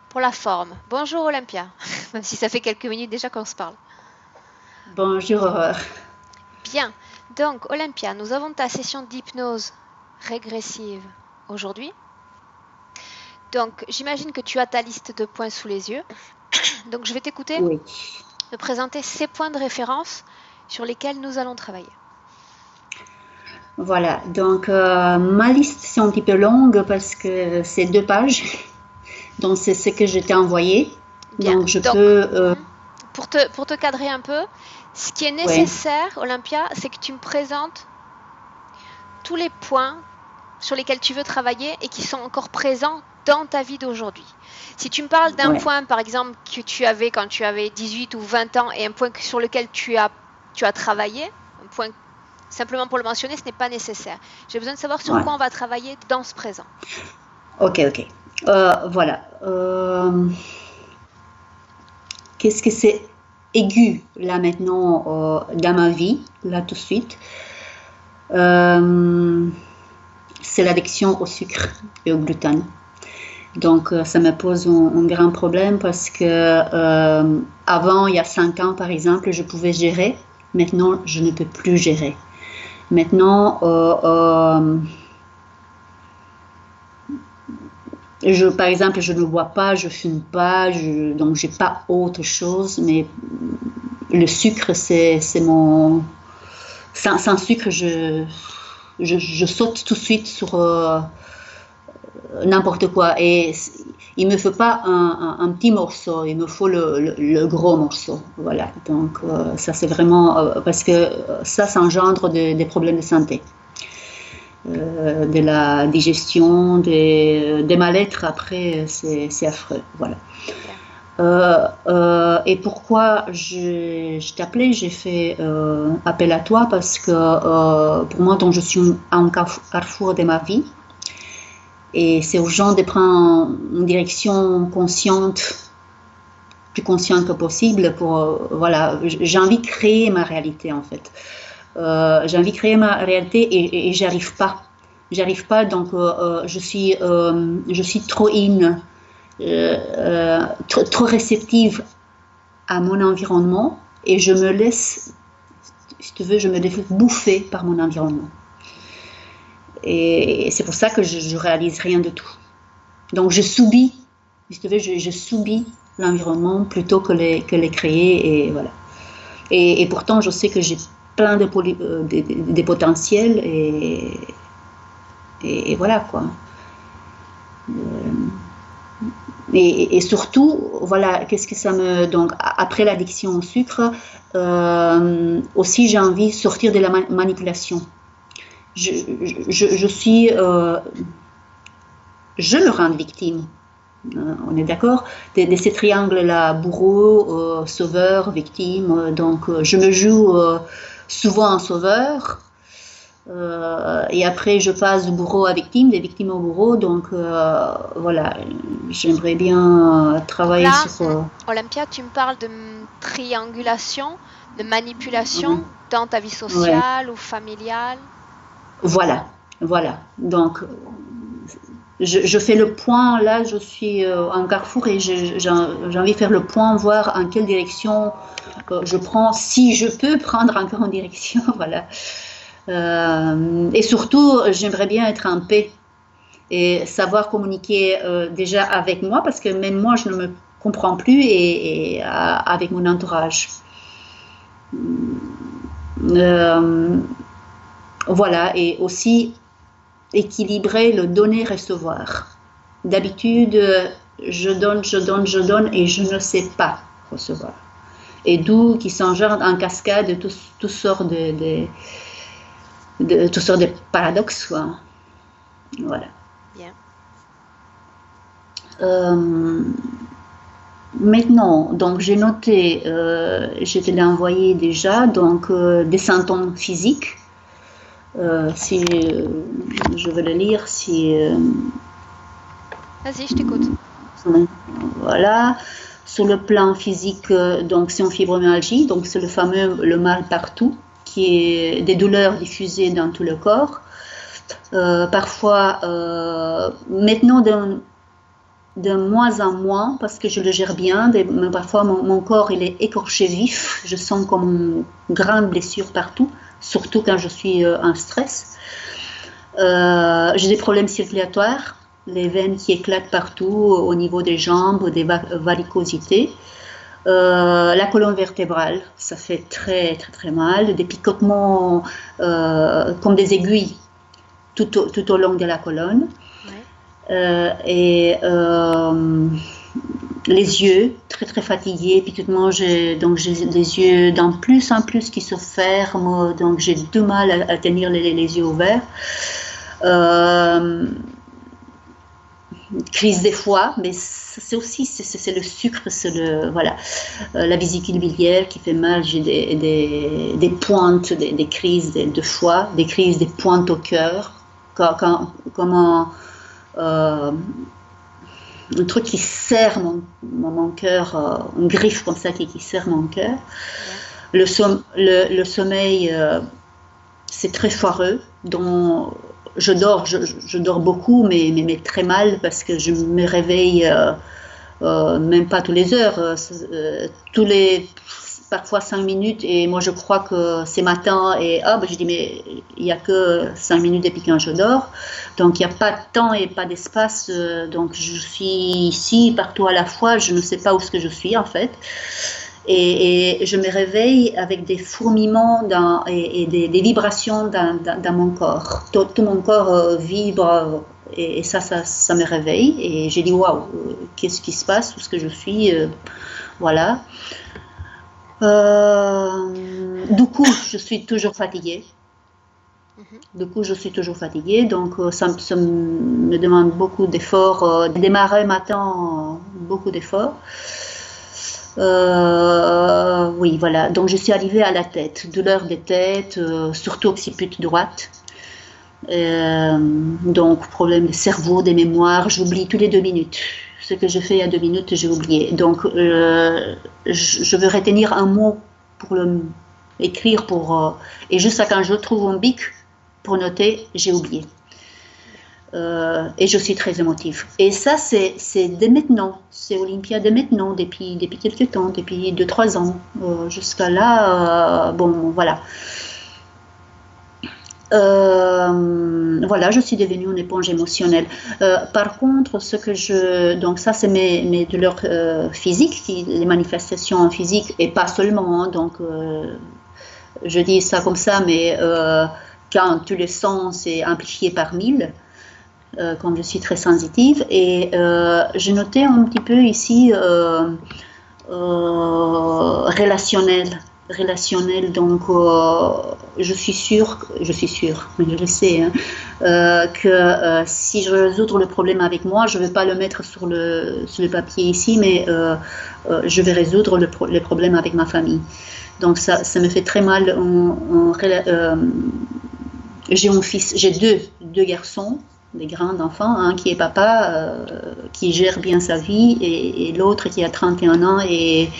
pour la forme. Bonjour Olympia, même si ça fait quelques minutes déjà qu'on se parle. Bonjour Aurore. Bien, donc Olympia, nous avons ta session d'hypnose régressive aujourd'hui. Donc j'imagine que tu as ta liste de points sous les yeux. Donc je vais t'écouter Oui, me présenter ces points de référence sur lesquels nous allons travailler. voilà. Donc, ma liste, c'est un petit peu longue parce que c'est 2 pages. Donc, c'est ce que je t'ai envoyé. Bien, Donc, je donc peux. pour te cadrer un peu, ce qui est Ouais, nécessaire, Olympia, c'est que tu me présentes tous les points sur lesquels tu veux travailler et qui sont encore présents dans ta vie d'aujourd'hui. Si tu me parles d'un ouais, point, par exemple, que tu avais quand tu avais 18 ou 20 ans et un point sur lequel tu as travaillé, un point simplement pour le mentionner, ce n'est pas nécessaire. J'ai besoin de savoir sur ouais. quoi on va travailler dans ce présent. Ok, ok. Voilà. Qu'est-ce que c'est aigu là maintenant dans ma vie, là tout de suite? Euh, c'est l'addiction au sucre et au gluten. Donc, ça me pose un grand problème parce que avant, il y a 5 ans, par exemple, je pouvais gérer. Maintenant, je ne peux plus gérer. Maintenant, par exemple, je ne bois pas, je fume pas, donc j'ai pas autre chose. Mais le sucre, c'est mon. Sans sucre, je saute tout de suite sur n'importe quoi. Et il me faut pas un petit morceau, il me faut le gros morceau. Voilà. Donc ça c'est vraiment parce que ça engendre des problèmes de santé, de la digestion, des mal-être après, c'est affreux. Voilà. Bien. Et pourquoi je t'appelais, j'ai fait appel à toi parce que pour moi, donc je suis à un carrefour de ma vie. Et c'est urgent de prendre une direction consciente, plus consciente que possible pour, voilà, j'ai envie de créer ma réalité en fait. J'ai envie de créer ma réalité et j'arrive pas. J'arrive pas, donc je suis trop trop réceptive à mon environnement et je me laisse, si tu veux, je me laisse bouffer par mon environnement. Et c'est pour ça que je réalise rien de tout. Donc je subis, si tu veux, je subis l'environnement plutôt que les créer et voilà. Et pourtant, je sais que j'ai plein de potentiels et voilà quoi. Et surtout, voilà, qu'est-ce que ça me. Donc, après l'addiction au sucre, aussi j'ai envie de sortir de la manipulation. Je, je suis. Je me rends victime. On est d'accord de ces triangles-là, bourreau, sauveur, victime. Donc, je me joue souvent en sauveur. Et après, je passe de bourreau à victime, des victimes au bourreau. Donc, voilà, j'aimerais bien Donc travailler là, sur. Olympia, tu me parles de triangulation, de Ouais, manipulation dans ta vie ouais, sociale ou familiale. voilà, voilà. Donc, je fais le point. Là, je suis en carrefour et j'ai envie de faire le point, voir en quelle direction je prends, si je peux prendre encore une direction. Voilà. Et surtout, j'aimerais bien être en paix et savoir communiquer déjà avec moi, parce que même moi, je ne me comprends plus, et avec mon entourage. Euh, voilà, et aussi équilibrer le donner-recevoir. D'habitude, je donne, je donne, je donne, et je ne sais pas recevoir. Et d'où qui s'engendre en cascade toutes sortes toutes sortes de paradoxes, quoi. Voilà. Bien. Euh, Maintenant, donc j'ai noté, je te l'ai envoyé déjà, donc des symptômes physiques. Si je veux le lire, si Vas-y, je t'écoute. voilà. Sur le plan physique, donc c'est une fibromyalgie, donc c'est le fameux le mal partout, qui est des douleurs diffusées dans tout le corps. Parfois, maintenant de moins en moins parce que je le gère bien. Mais parfois, mon corps il est écorché vif. Je sens comme une grande blessure partout, surtout quand je suis en stress. J'ai des problèmes circulatoires, les veines qui éclatent partout au niveau des jambes, des varicosités. La colonne vertébrale, ça fait très très très mal, des picotements comme des aiguilles tout au long de la colonne. Et les yeux très très fatigués, puis j'ai des yeux d'un plus en plus qui se ferment, donc j'ai du mal à tenir les yeux ouverts. Crise des foies, mais c'est aussi c'est le sucre, c'est la vésicule biliaire qui fait mal. J'ai des pointes, des crises de foie, des crises des pointes au cœur, comme un truc qui serre mon cœur, une griffe comme ça qui serre mon cœur. Le sommeil, c'est très foireux, dont je dors beaucoup, mais très mal, parce que je me réveille même pas tous les heures, parfois 5 minutes, et moi je crois que c'est matin, et je dis mais il n'y a que 5 minutes depuis quand je dors, donc il n'y a pas de temps et pas d'espace, donc je suis ici, partout à la fois, je ne sais pas où est-ce que je suis en fait. Et je me réveille avec des fourmillements et des vibrations dans mon corps. Tout mon corps vibre et ça me réveille. Et j'ai dit waouh, qu'est-ce qui se passe, où est-ce que je suis, voilà. Du coup, je suis toujours fatiguée. Donc ça me demande beaucoup d'efforts. Démarrer matin, beaucoup d'efforts. Oui, voilà. Donc je suis arrivée à la tête, douleur de tête, surtout occiput droite. Donc problème de cerveau, des mémoires, j'oublie tous les 2 minutes. Ce que je fais il y a 2 minutes, j'ai oublié. Donc je veux retenir un mot pour écrire, et juste quand je trouve un bic pour noter, j'ai oublié. Et je suis très émotive. Et ça, c'est dès maintenant. C'est Olympia dès maintenant, depuis quelques temps, depuis 2-3 ans. Jusqu'à là, bon, voilà. Voilà, je suis devenue une éponge émotionnelle. Par contre, donc ça, c'est mes douleurs physiques, les manifestations physiques, et pas seulement. Hein, donc, je dis ça comme ça, mais quand tu le sens, c'est amplifié par 1000. Comme je suis très sensitive, et j'ai noté un petit peu ici relationnel, donc je suis sûre, mais je le sais, hein, que si je résous le problème avec moi, je ne vais pas le mettre sur le papier ici, mais je vais résoudre le problème avec ma famille. Donc ça me fait très mal. J'ai un fils, j'ai deux garçons, des grands enfants, un qui est papa, qui gère bien sa vie, et l'autre qui a 31 ans, et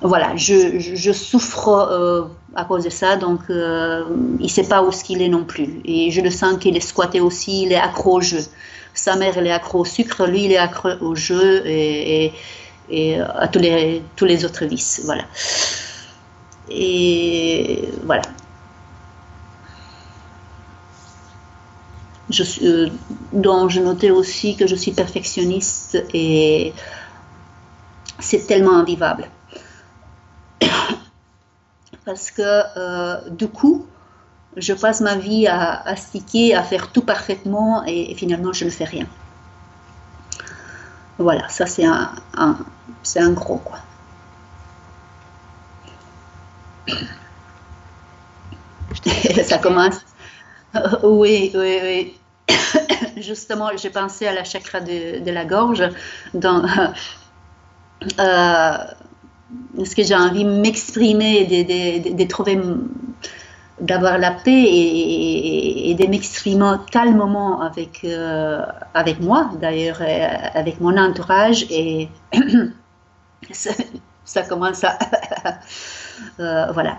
voilà, je souffre à cause de ça, donc il ne sait pas où est-ce qu'il est non plus, et je le sens qu'il est squatté aussi, il est accro au jeu. Sa mère, elle est accro au sucre, lui, il est accro au jeu, et à tous les autres vices, voilà. Et voilà. Donc je notais aussi que je suis perfectionniste, et c'est tellement invivable. Parce que du coup, je passe ma vie à astiquer, à faire tout parfaitement, et finalement je ne fais rien. Voilà, ça c'est un gros quoi. Ça commence. Oui. Justement, j'ai pensé à la chakra de la gorge. Est-ce que j'ai envie de m'exprimer, de trouver, d'avoir la paix, et de m'exprimer calmement avec moi, d'ailleurs, avec mon entourage, et ça commence à voilà.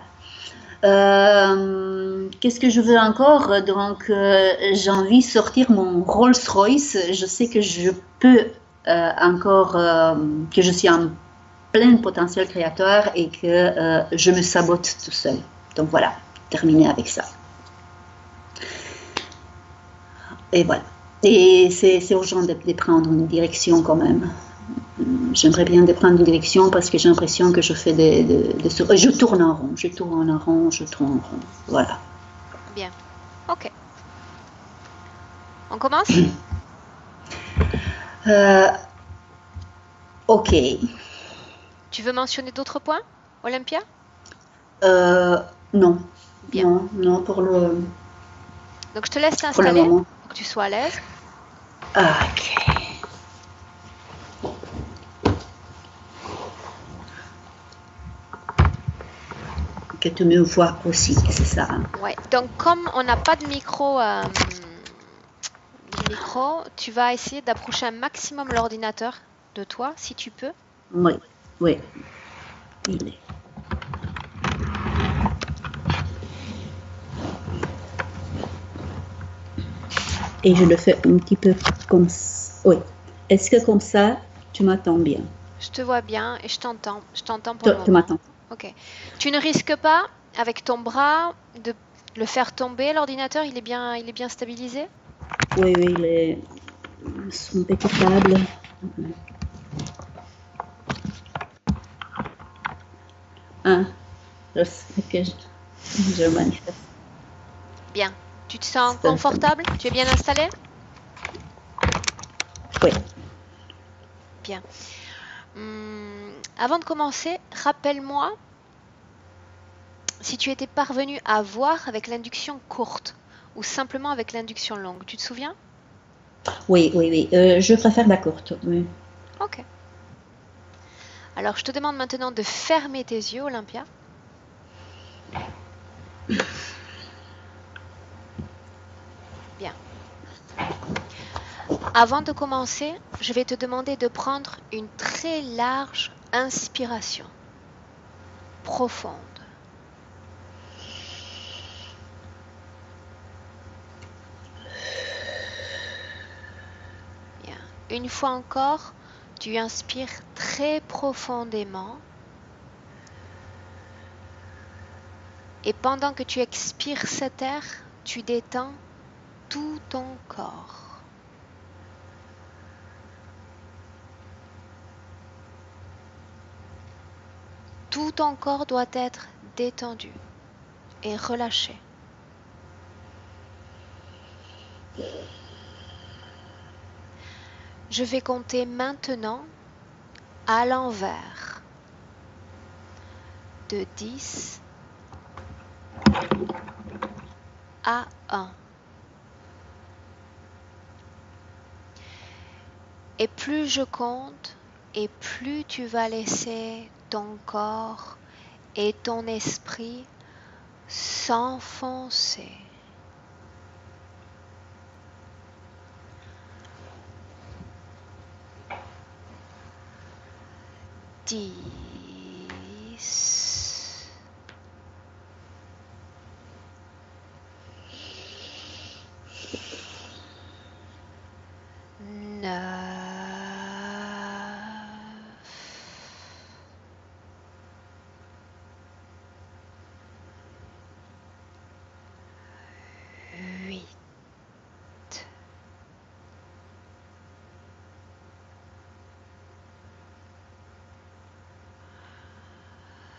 Qu'est-ce que je veux encore? Donc, j'ai envie de sortir mon Rolls-Royce. Je sais que je peux encore, que je suis en plein potentiel créateur et que je me sabote tout seul. Donc voilà, terminer avec ça. Et voilà. Et c'est urgent de prendre une direction quand même. J'aimerais bien de prendre une direction parce que j'ai l'impression que je fais je tourne en rond, je tourne en rond, je tourne en rond. Voilà. Bien. Ok. On commence? Ok. Tu veux mentionner d'autres points, Olympia? Non. Bien. Non, Donc, je te laisse pour le t'installer moment. pour que tu sois à l'aise. Ok. Que tu me vois aussi, c'est ça. Hein? Ouais. Donc, comme on n'a pas de micro, tu vas essayer d'approcher un maximum l'ordinateur de toi, si tu peux. Oui, oui. Il est. Et je le fais un petit peu comme ça. Oui. Est-ce que comme ça, tu m'attends bien? Je te vois bien et je t'entends. Je t'entends pour le Tu moment. m'attends? Ok. Tu ne risques pas, avec ton bras, de le faire tomber, l'ordinateur, il est bien stabilisé? Oui, oui, ils sont impeccables. Hein, je sais que je manifeste. Bien. Tu te sens confortable? Tu es bien installé? Oui. Bien. Avant de commencer, rappelle-moi si tu étais parvenu à voir avec l'induction courte ou simplement avec l'induction longue. Tu te souviens? Oui, oui, oui. Je préfère la courte. Oui. Ok. Alors, je te demande maintenant de fermer tes yeux, Olympia. Bien. Avant de commencer, je vais te demander de prendre une très large inspiration, profonde. Bien. Une fois encore, tu inspires très profondément. Et pendant que tu expires cet air, tu détends tout ton corps. Tout ton corps doit être détendu et relâché. Je vais compter maintenant à l'envers de 10 à 1. Et plus je compte, et plus tu vas laisser ton corps et ton esprit s'enfoncer. 10, 9, 8,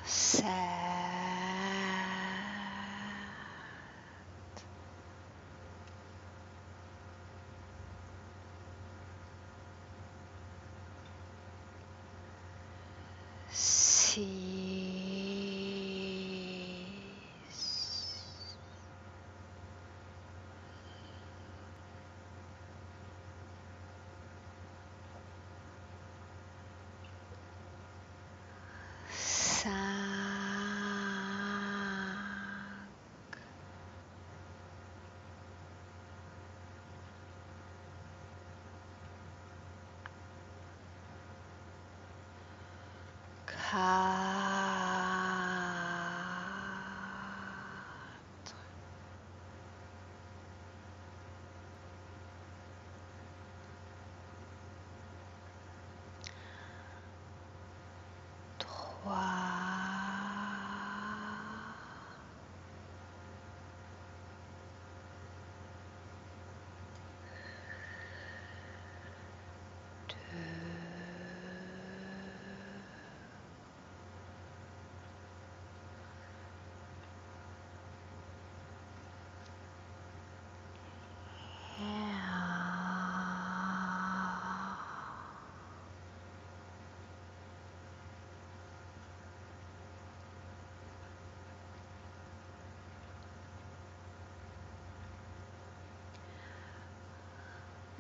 7, 6, 5, 4,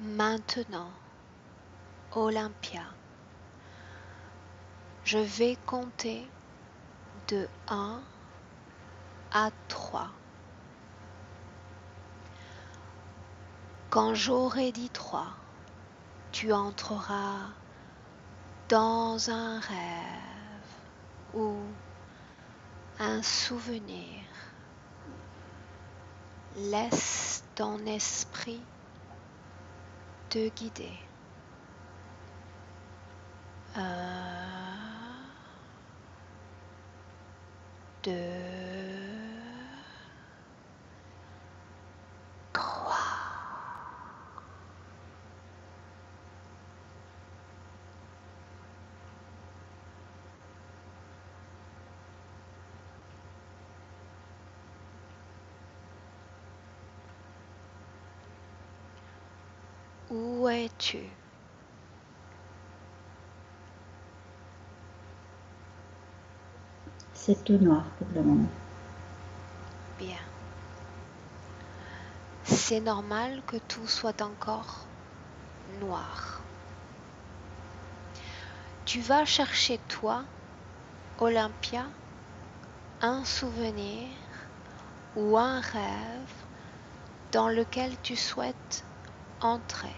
Maintenant, Olympia, je vais compter de 1 à 3. Quand j'aurai dit 3, tu entreras dans un rêve ou un souvenir. Laisse ton esprit te guider. 1, 2, 3. Où es-tu? C'est tout noir pour le moment. Bien. C'est normal que tout soit encore noir. Tu vas chercher toi, Olympia, un souvenir ou un rêve dans lequel tu souhaites entrer.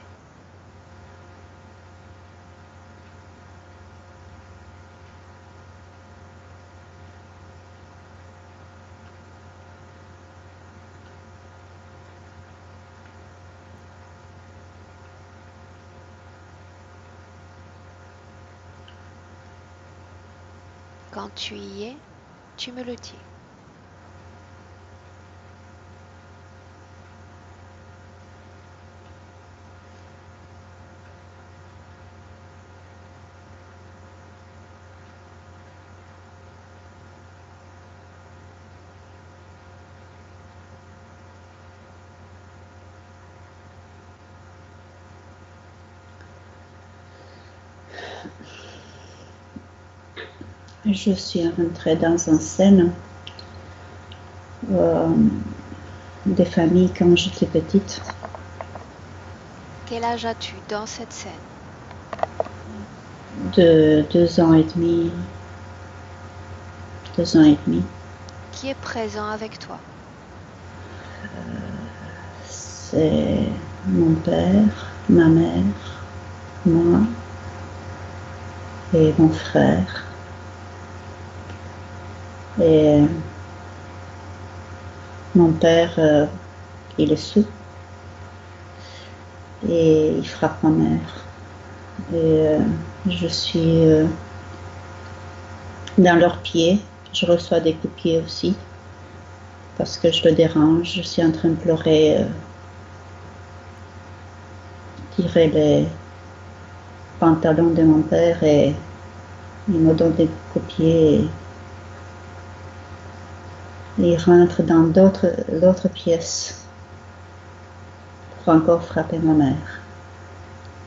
Quand tu y es, tu me le dis. Je suis rentrée dans une scène des familles quand j'étais petite. Quel âge as-tu dans cette scène? De 2 ans et demi. 2 ans et demi. Qui est présent avec toi? C'est mon père, ma mère, moi et mon frère. Et mon père, il est sourd et il frappe ma mère. Et je suis dans leurs pieds. Je reçois des coups de pied aussi parce que je le dérange. Je suis en train de pleurer, tirer les pantalons de mon père et il me donne des coups de pied. Et il rentre dans l'autre pièce pour encore frapper ma mère.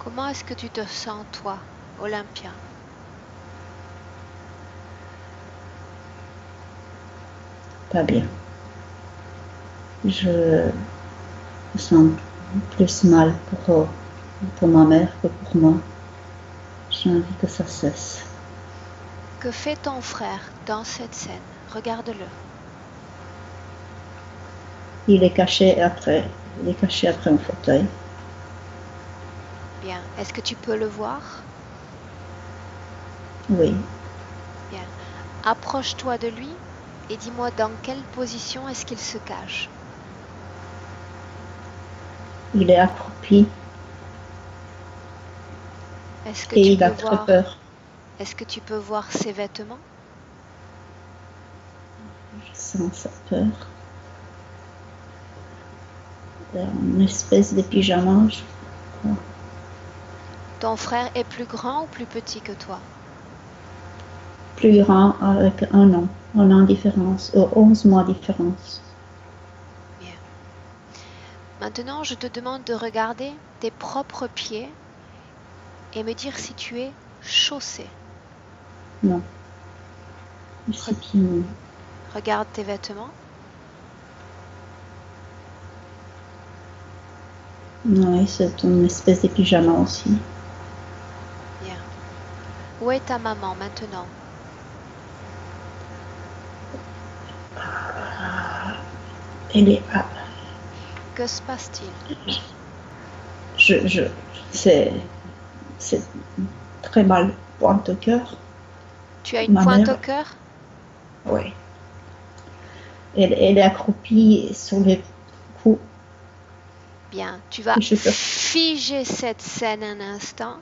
Comment est-ce que tu te sens, toi, Olympia? Pas bien. Je me sens plus mal pour ma mère que pour moi. J'ai envie que ça cesse. Que fait ton frère dans cette scène? Regarde-le. Il est caché après un fauteuil. Bien. Est-ce que tu peux le voir? Oui. Bien. Approche-toi de lui et dis-moi dans quelle position est-ce qu'il se cache? Il est accroupi Est-ce que et tu il peux a très voir, peur. est-ce que tu peux voir ses vêtements? Je sens sa peur. Une espèce de pyjama. Ton frère est plus grand ou plus petit que toi? Plus grand avec un an de différence, 11 mois de différence. Bien. Maintenant, je te demande de regarder tes propres pieds et me dire si tu es chaussé. Non. Je suis pieds nus. Regarde tes vêtements. Oui, c'est une espèce de pyjama aussi. Bien. Où est ta maman maintenant? Elle est Que se passe-t-il? je, c'est très mal pointe au cœur. Tu as une Ma pointe mère, au cœur? oui. Elle est accroupie sur les coups. Bien. Tu vas Je peux. figer cette scène un instant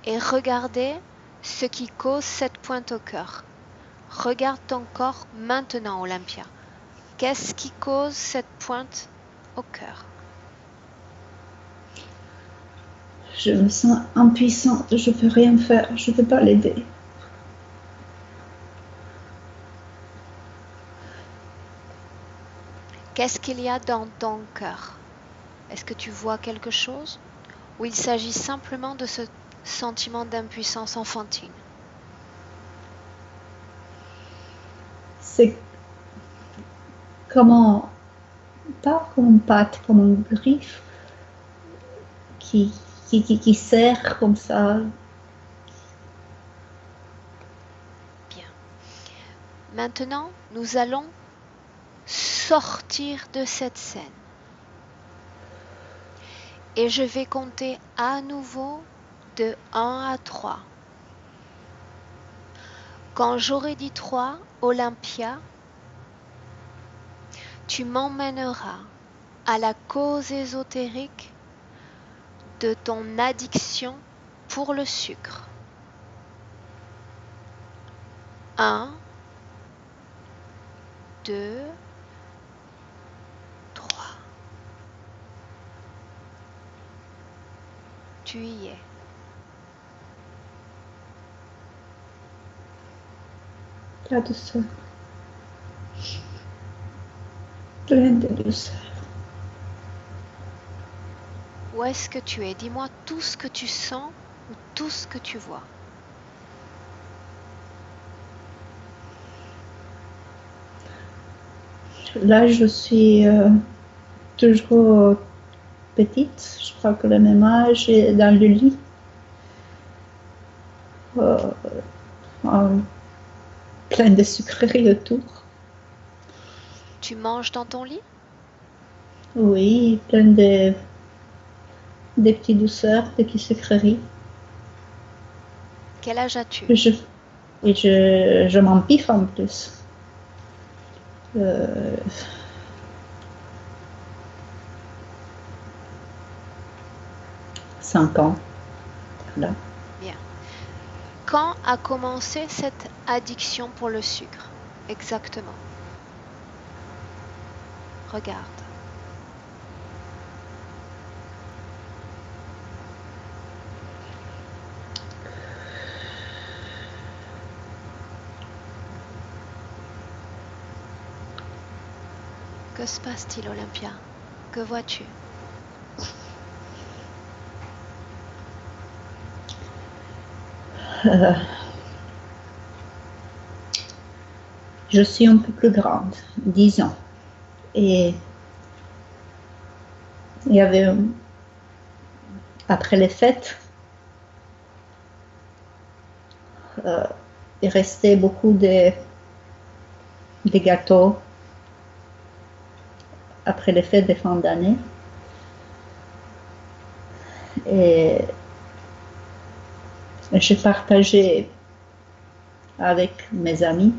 et regarder ce qui cause cette pointe au cœur. Regarde ton corps maintenant, Olympia. Qu'est-ce qui cause cette pointe au cœur? Je me sens impuissante. Je peux rien faire. Je peux pas l'aider. Qu'est-ce qu'il y a dans ton cœur? Est-ce que tu vois quelque chose? Ou il s'agit simplement de ce sentiment d'impuissance enfantine? C'est comment, pas comme une patte, comme une griffe qui serre comme ça. Bien. Maintenant, nous allons sortir de cette scène. Et je vais compter à nouveau de 1 à 3. Quand j'aurai dit 3, Olympia, tu m'emmèneras à la cause ésotérique de ton addiction pour le sucre. 1, 2, 3. Tu y es. La douceur. Pleine de douceur. Où est-ce que tu es? Dis-moi tout ce que tu sens ou tout ce que tu vois. Là, je suis toujours petite. Je crois que le même âge est dans le lit. Plein de sucreries autour. Tu manges dans ton lit? Oui, plein de des petites douceurs, des petites sucreries. Quel âge as-tu? Je m'empiffe en plus. 5 ans. Là. Bien. Quand a commencé cette addiction pour le sucre? Exactement. Regarde. Que se passe-t-il, Olympia? Que vois-tu? Je suis un peu plus grande, 10 ans. Et il y avait, après les fêtes, il restait beaucoup de gâteaux après les fêtes de fin d'année. Et j'ai partagé avec mes amis,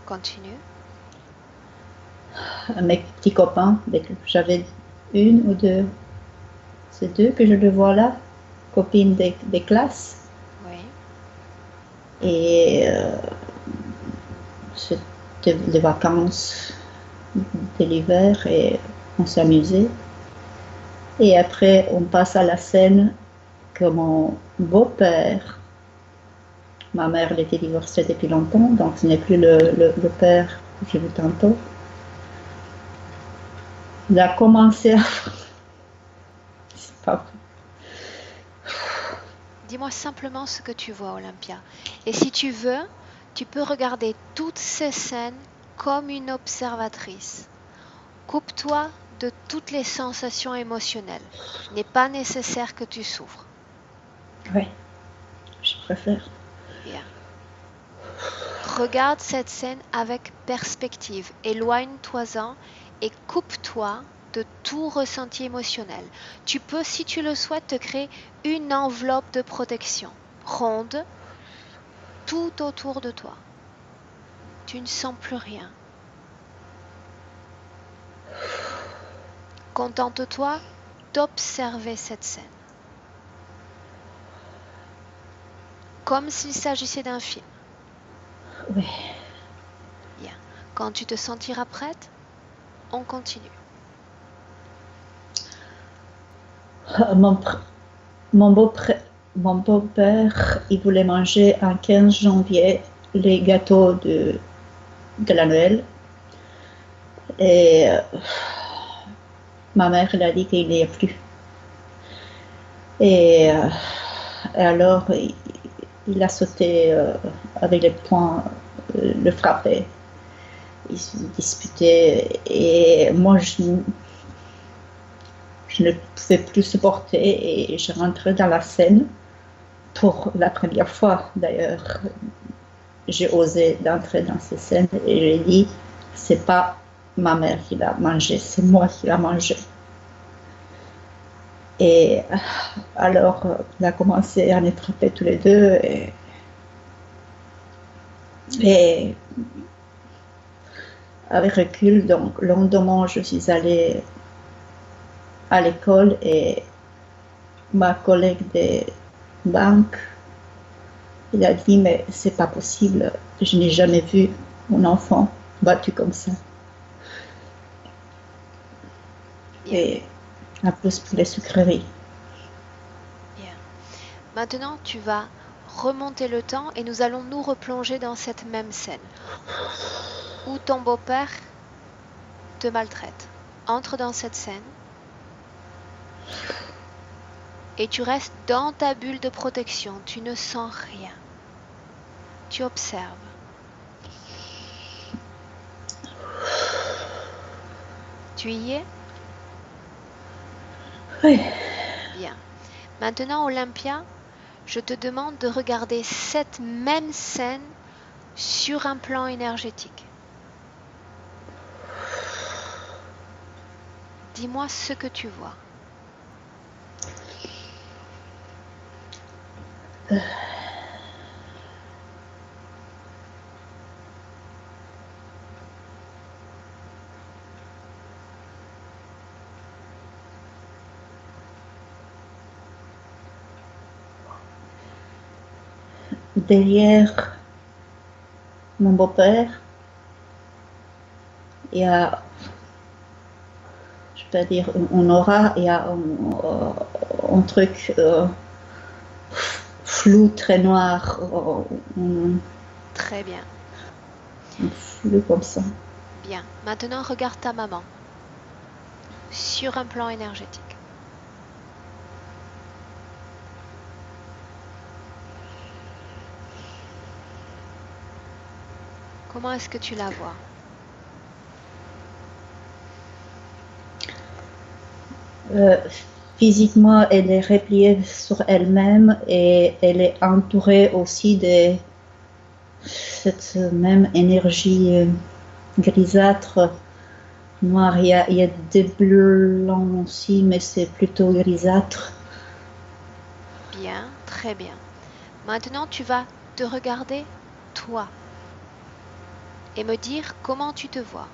Continue. mes petits copains. J'avais une ou deux, c'est deux que je le vois là, copines des classes. Oui. Et c'était les vacances de l'hiver et on s'amusait. Et après, on passe à la scène que mon beau-père, ma mère elle était divorcée depuis longtemps, donc ce n'est plus le père que j'ai vu tantôt. Il a commencé à... C'est pas vrai. Dis-moi simplement ce que tu vois, Olympia. Et si tu veux, tu peux regarder toutes ces scènes comme une observatrice. Coupe-toi de toutes les sensations émotionnelles. Il n'est pas nécessaire que tu souffres. Oui, je préfère. Bien. Regarde cette scène avec perspective. Éloigne-toi-en et coupe-toi de tout ressenti émotionnel. Tu peux, si tu le souhaites, te créer une enveloppe de protection, ronde, tout autour de toi. Tu ne sens plus rien. Contente-toi d'observer cette scène. Comme s'il s'agissait d'un film. Oui. Bien. Quand tu te sentiras prête, on continue. Mon beau-père, il voulait manger un 15 janvier les gâteaux de la Noël. Et ma mère, elle a dit qu'il n'y a plus. Et alors, il a sauté avec les poings, le frappé. Ils se disputaient. Et moi, je ne pouvais plus supporter et je rentrais dans la scène pour la première fois d'ailleurs. J'ai osé d'entrer dans cette scène et j'ai dit c'est pas ma mère qui l'a mangé, c'est moi qui l'a mangé. Et alors on a commencé à nous frapper tous les deux et avec recul, donc le lendemain je suis allée à l'école et ma collègue de banque, il a dit mais c'est pas possible, je n'ai jamais vu mon enfant battu comme ça. Bien. Et en plus pour les sucreries. Bien. Maintenant, tu vas remonter le temps et nous allons nous replonger dans cette même scène où ton beau-père te maltraite. Entre dans cette scène et tu restes dans ta bulle de protection. Tu ne sens rien. Tu observes. Tu y es? Oui. Bien. Maintenant, Olympia, je te demande de regarder cette même scène sur un plan énergétique. Dis-moi ce que tu vois. Derrière mon beau-père, il y a, je peux dire, une aura, il y a un truc flou, très noir, Très bien. un flou comme ça. Bien. Maintenant, regarde ta maman sur un plan énergétique. Comment est-ce que tu la vois? Physiquement, elle est repliée sur elle-même et elle est entourée aussi de cette même énergie grisâtre, noire. Il y a des blancs aussi, mais c'est plutôt grisâtre. Bien, très bien. Maintenant, tu vas te regarder toi et me dire comment tu te vois.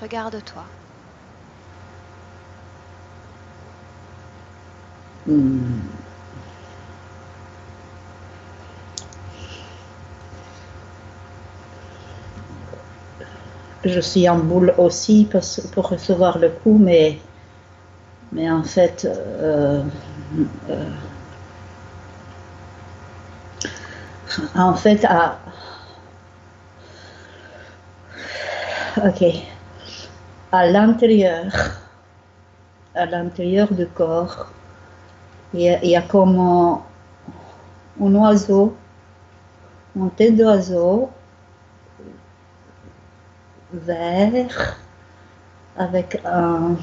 Regarde-toi. Je suis en boule aussi pour recevoir le coup, mais en fait, ok, à l'intérieur du corps, Il y a comme un oiseau, une tête d'oiseau vert avec Un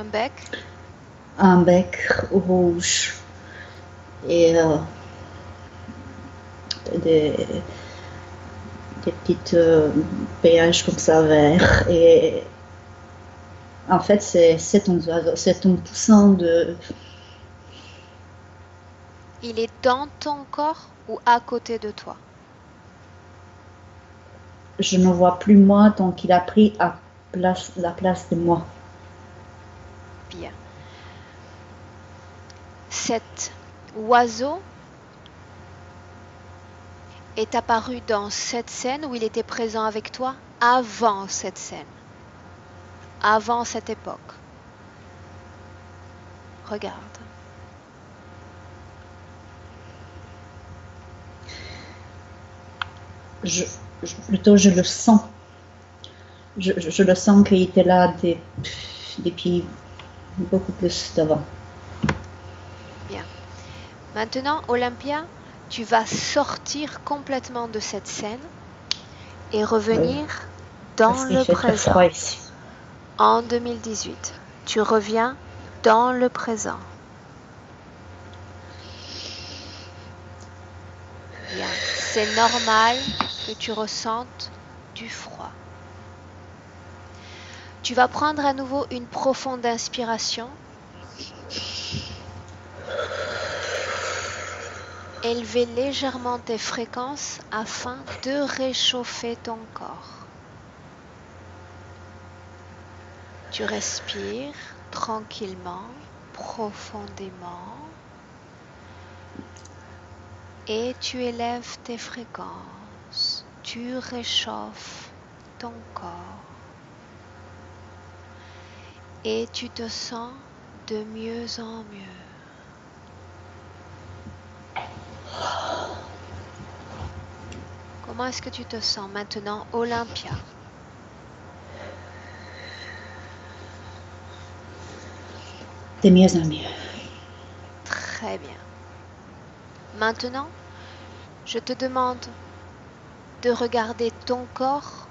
bec. un bec rouge et des, des petites péages comme ça verts. Et en fait, c'est un oiseau, c'est un poussin de. Il est dans ton corps ou à côté de toi? Je ne vois plus moi tant qu'il a pris la place de moi. Bien. Cet oiseau est apparu dans cette scène où il était présent avec toi avant cette scène, avant cette époque. Regarde. Plutôt, je le sens. Je le sens qu'il était là depuis beaucoup plus d'avant. Bien. Maintenant, Olympia, tu vas sortir complètement de cette scène et revenir dans Parce qu'il le fait très présent. froid ici. En 2018, tu reviens dans le présent. Bien. C'est normal que tu ressentes du froid. Tu vas prendre à nouveau une profonde inspiration. Élever légèrement tes fréquences afin de réchauffer ton corps. Tu respires tranquillement, profondément et tu élèves tes fréquences. Tu réchauffes ton corps et tu te sens de mieux en mieux. Comment est-ce que tu te sens maintenant, Olympia? De mieux en mieux. Très bien. Maintenant, je te demande de regarder ton corps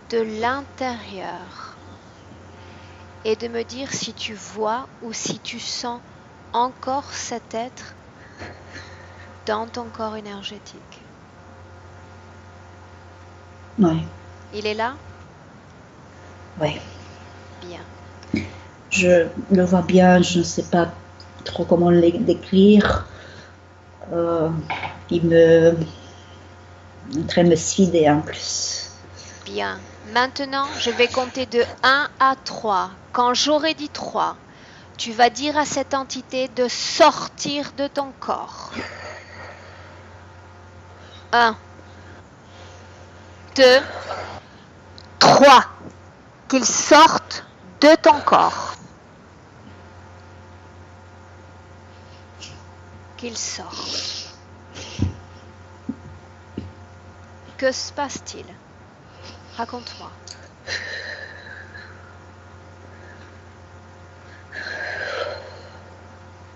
de l'intérieur et de me dire si tu vois ou si tu sens encore cet être dans ton corps énergétique. Oui. Il est là? Oui. Bien. Je le vois bien, je ne sais pas trop comment l'écrire. Il me en train de me sfider en plus. Bien. Maintenant, je vais compter de 1 à 3. Quand j'aurai dit 3, tu vas dire à cette entité de sortir de ton corps. 1, 2, 3. Qu'il sorte de ton corps. Qu'il sorte. Que se passe-t-il? Raconte-moi.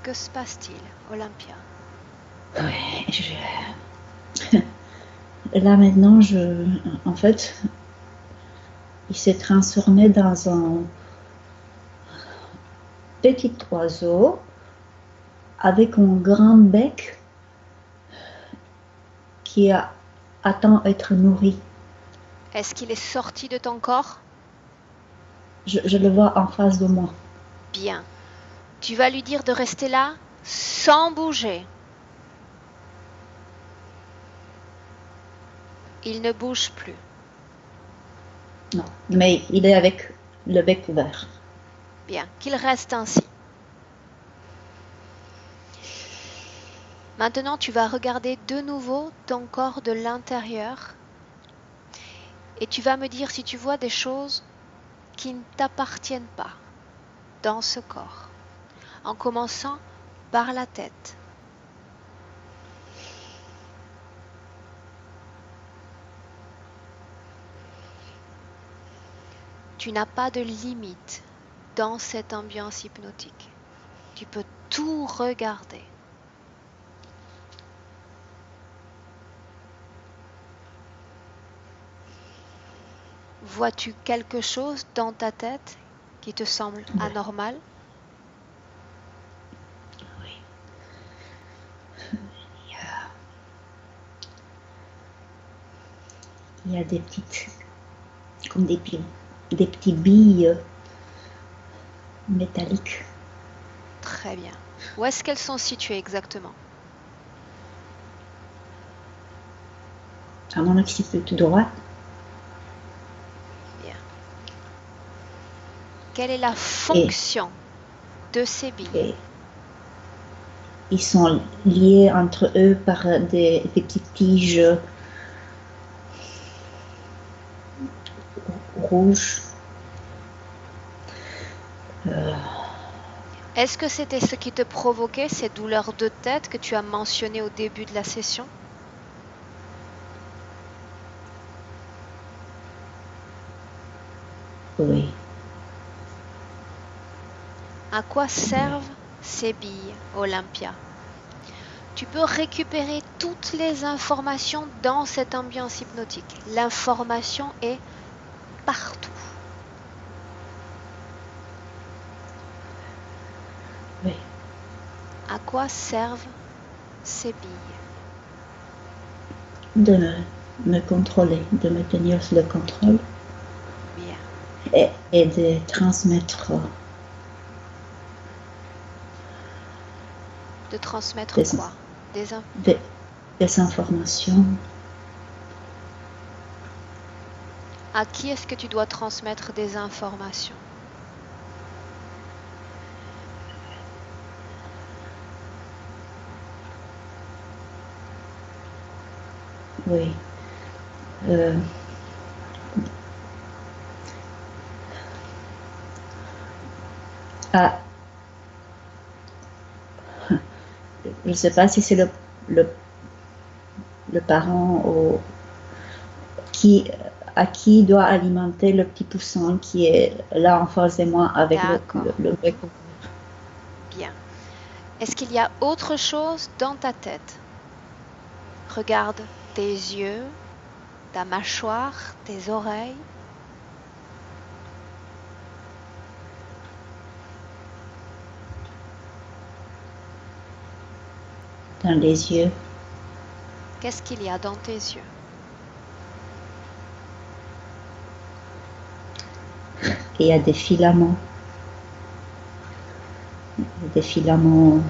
Que se passe-t-il, Olympia? Oui, là maintenant, en fait, il s'est transformé dans un petit oiseau avec un grand bec qui attend être nourri. Est-ce qu'il est sorti de ton corps? Je le vois en face de moi. Bien. Tu vas lui dire de rester là sans bouger. Il ne bouge plus. Non, mais il est avec le bec ouvert. Bien, qu'il reste ainsi. Maintenant, tu vas regarder de nouveau ton corps de l'intérieur et tu vas me dire si tu vois des choses qui ne t'appartiennent pas dans ce corps, en commençant par la tête. Tu n'as pas de limite dans cette ambiance hypnotique. Tu peux tout regarder. Vois-tu quelque chose dans ta tête qui te semble anormal? Oui. Il y a des petites, comme des petits billes métalliques. Très bien. Où est-ce qu'elles sont situées exactement? À mon occiput droit. Bien. Quelle est la fonction de ces billes? Et ils sont liés entre eux par des petites tiges rouges. Est-ce que c'était ce qui te provoquait ces douleurs de tête que tu as mentionnées au début de la session? Oui. À quoi servent ces billes, Olympia? Tu peux récupérer toutes les informations dans cette ambiance hypnotique. L'information est partout. Oui. À quoi servent ces billes? De me contrôler, de me tenir sous le contrôle. Bien. Et de transmettre De transmettre Des- quoi? des informations. À qui est-ce que tu dois transmettre des informations? Oui. Je ne sais pas si c'est le parent à qui doit alimenter le petit poussin qui est là en face de moi avec le bec. Bien. Est-ce qu'il y a autre chose dans ta tête? Regarde tes yeux, ta mâchoire, tes oreilles. Dans les yeux. Qu'est-ce qu'il y a dans tes yeux? Et il y a des filaments. Des filaments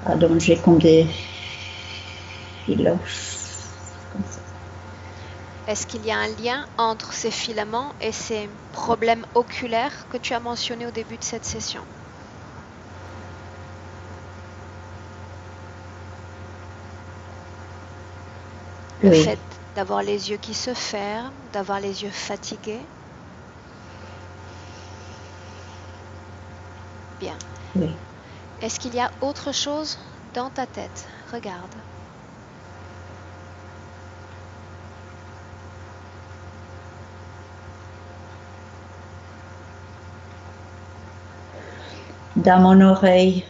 allongés comme des filoches. Comme ça. Est-ce qu'il y a un lien entre ces filaments et ces problèmes oculaires que tu as mentionnés au début de cette session? Le Oui. fait d'avoir les yeux qui se ferment, d'avoir les yeux fatigués? Bien. Oui. Est-ce qu'il y a autre chose dans ta tête? Regarde. Dans mon oreille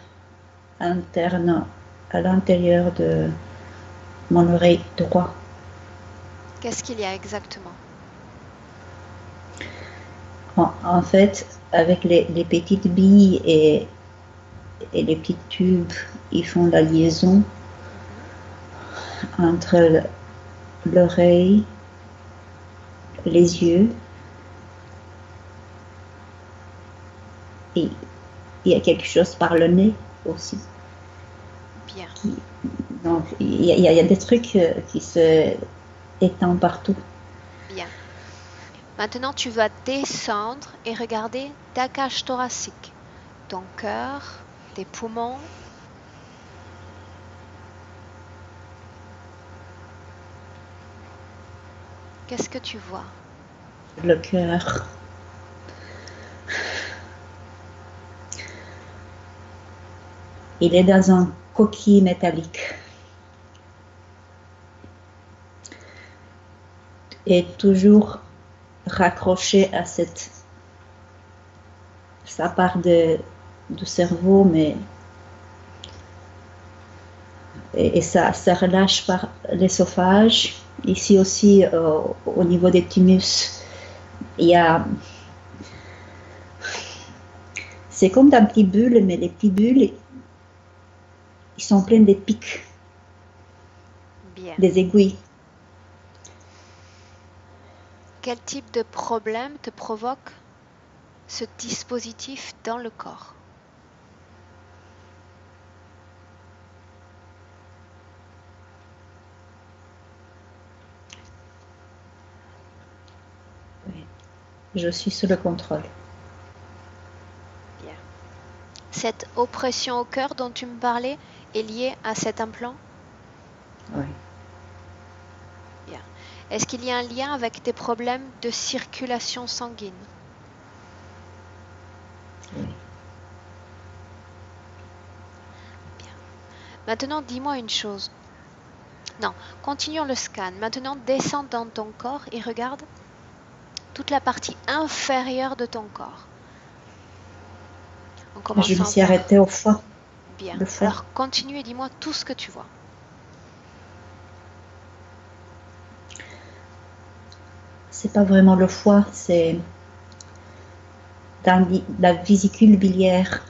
interne, à l'intérieur de mon oreille droite. Qu'est-ce qu'il y a exactement? En fait, avec les petites billes et les petits tubes, ils font la liaison entre l'oreille, les yeux, et il y a quelque chose par le nez aussi. Bien. Donc, il y a des trucs qui se étendent partout. Bien. Maintenant, tu vas descendre et regarder ta cage thoracique, ton cœur, tes poumons. Qu'est-ce que tu vois? Le cœur. Il est dans un coquille métallique. Et toujours raccroché à sa part du cerveau, mais et ça relâche par l'œsophage. Ici aussi, au niveau des thymus, c'est comme dans petits bulles, mais les petits bulles, ils sont pleins de pics, Bien. des aiguilles. Quel type de problème te provoque ce dispositif dans le corps? Oui. Je suis sous le contrôle. Bien. Cette oppression au cœur dont tu me parlais est liée à cet implant? Oui. Bien. Est-ce qu'il y a un lien avec des problèmes de circulation sanguine? Oui. Bien. Maintenant, dis-moi une chose. Non, continuons le scan. Maintenant, descends dans ton corps et regarde toute la partie inférieure de ton corps. En Je commençant me suis par... arrêtée au foie. Bien. Le foie. Alors, continue et dis-moi tout ce que tu vois. C'est pas vraiment le foie, c'est dans la vésicule biliaire.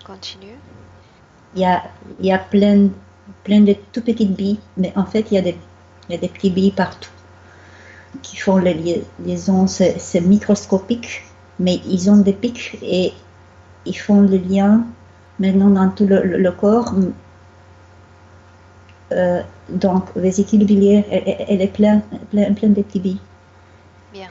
Continue. Il y a plein de tout petites billes, mais en fait, il y a des petites billes partout qui font les liaisons. C'est microscopique, mais ils ont des pics et ils font le lien maintenant dans tout le corps. Donc, vésicule biliaire, elle est pleine de petits billes. Bien.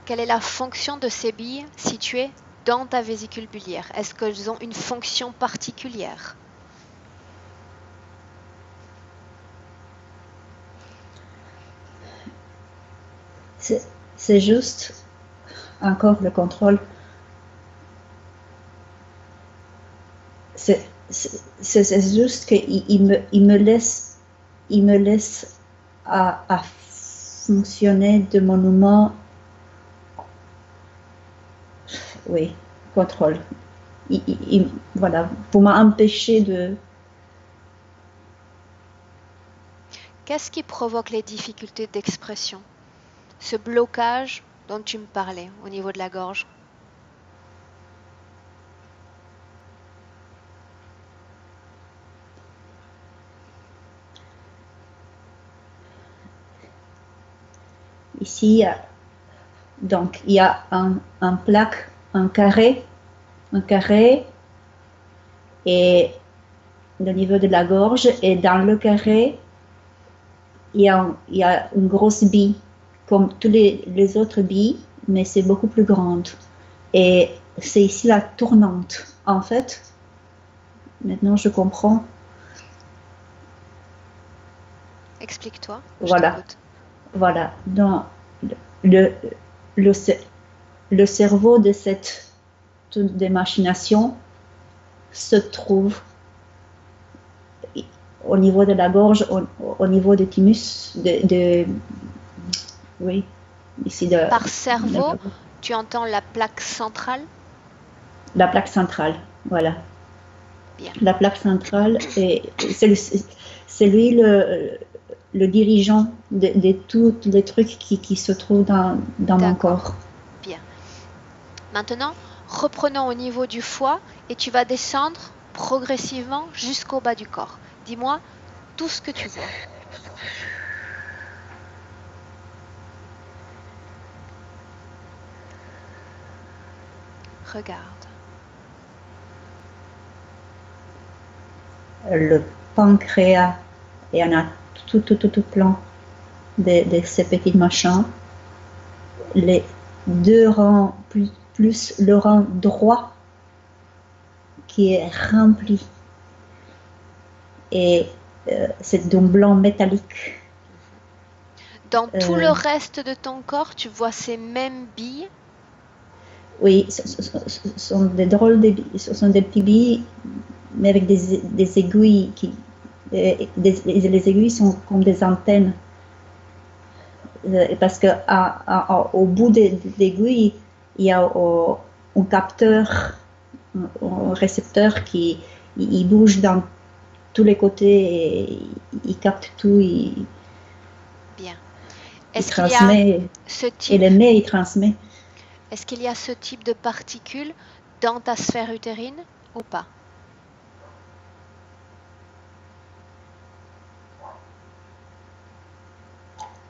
Quelle est la fonction de ces billes situées dans ta vésicule biliaire? Est-ce qu'elles ont une fonction particulière? C'est juste encore le contrôle. C'est juste qu'il me laisse à fonctionner de mon humain. Oui, contrôle. Voilà, pour m'empêcher de... Qu'est-ce qui provoque les difficultés d'expression? Ce blocage dont tu me parlais au niveau de la gorge? Ici, donc, il y a un plaque, un carré, et au niveau de la gorge, et dans le carré, il y a une grosse bille, comme tous les autres billes, mais c'est beaucoup plus grande. Et c'est ici la tournante. En fait, maintenant je comprends. Explique-toi. Voilà. Voilà. Dans le cerveau de cette démachination se trouve au niveau de la gorge, au niveau du thymus, oui, ici de... Par cerveau, tu entends la plaque centrale? La plaque centrale, voilà. Bien. La plaque centrale, c'est lui le dirigeant de tous les trucs qui se trouvent dans mon corps. Bien. Maintenant, reprenons au niveau du foie et tu vas descendre progressivement jusqu'au bas du corps. Dis-moi tout ce que tu vois. Regarde. Le pancréas, il y en a tout plein de ces petits machins. Les deux rangs, plus le rang droit qui est rempli. Et c'est d'un blanc métallique. Dans tout le reste de ton corps, tu vois ces mêmes billes? Oui, ce sont des drôles de billes, ce sont des petits billes, mais avec des aiguilles les aiguilles sont comme des antennes. parce que au bout de l'aiguille, il y a un capteur, un récepteur qui il bouge dans tous les côtés et il capte tout, Bien. il Est-ce qu'il y a transmet, ce et type, le nez, il transmet. est-ce qu'il y a ce type de particules dans ta sphère utérine ou pas?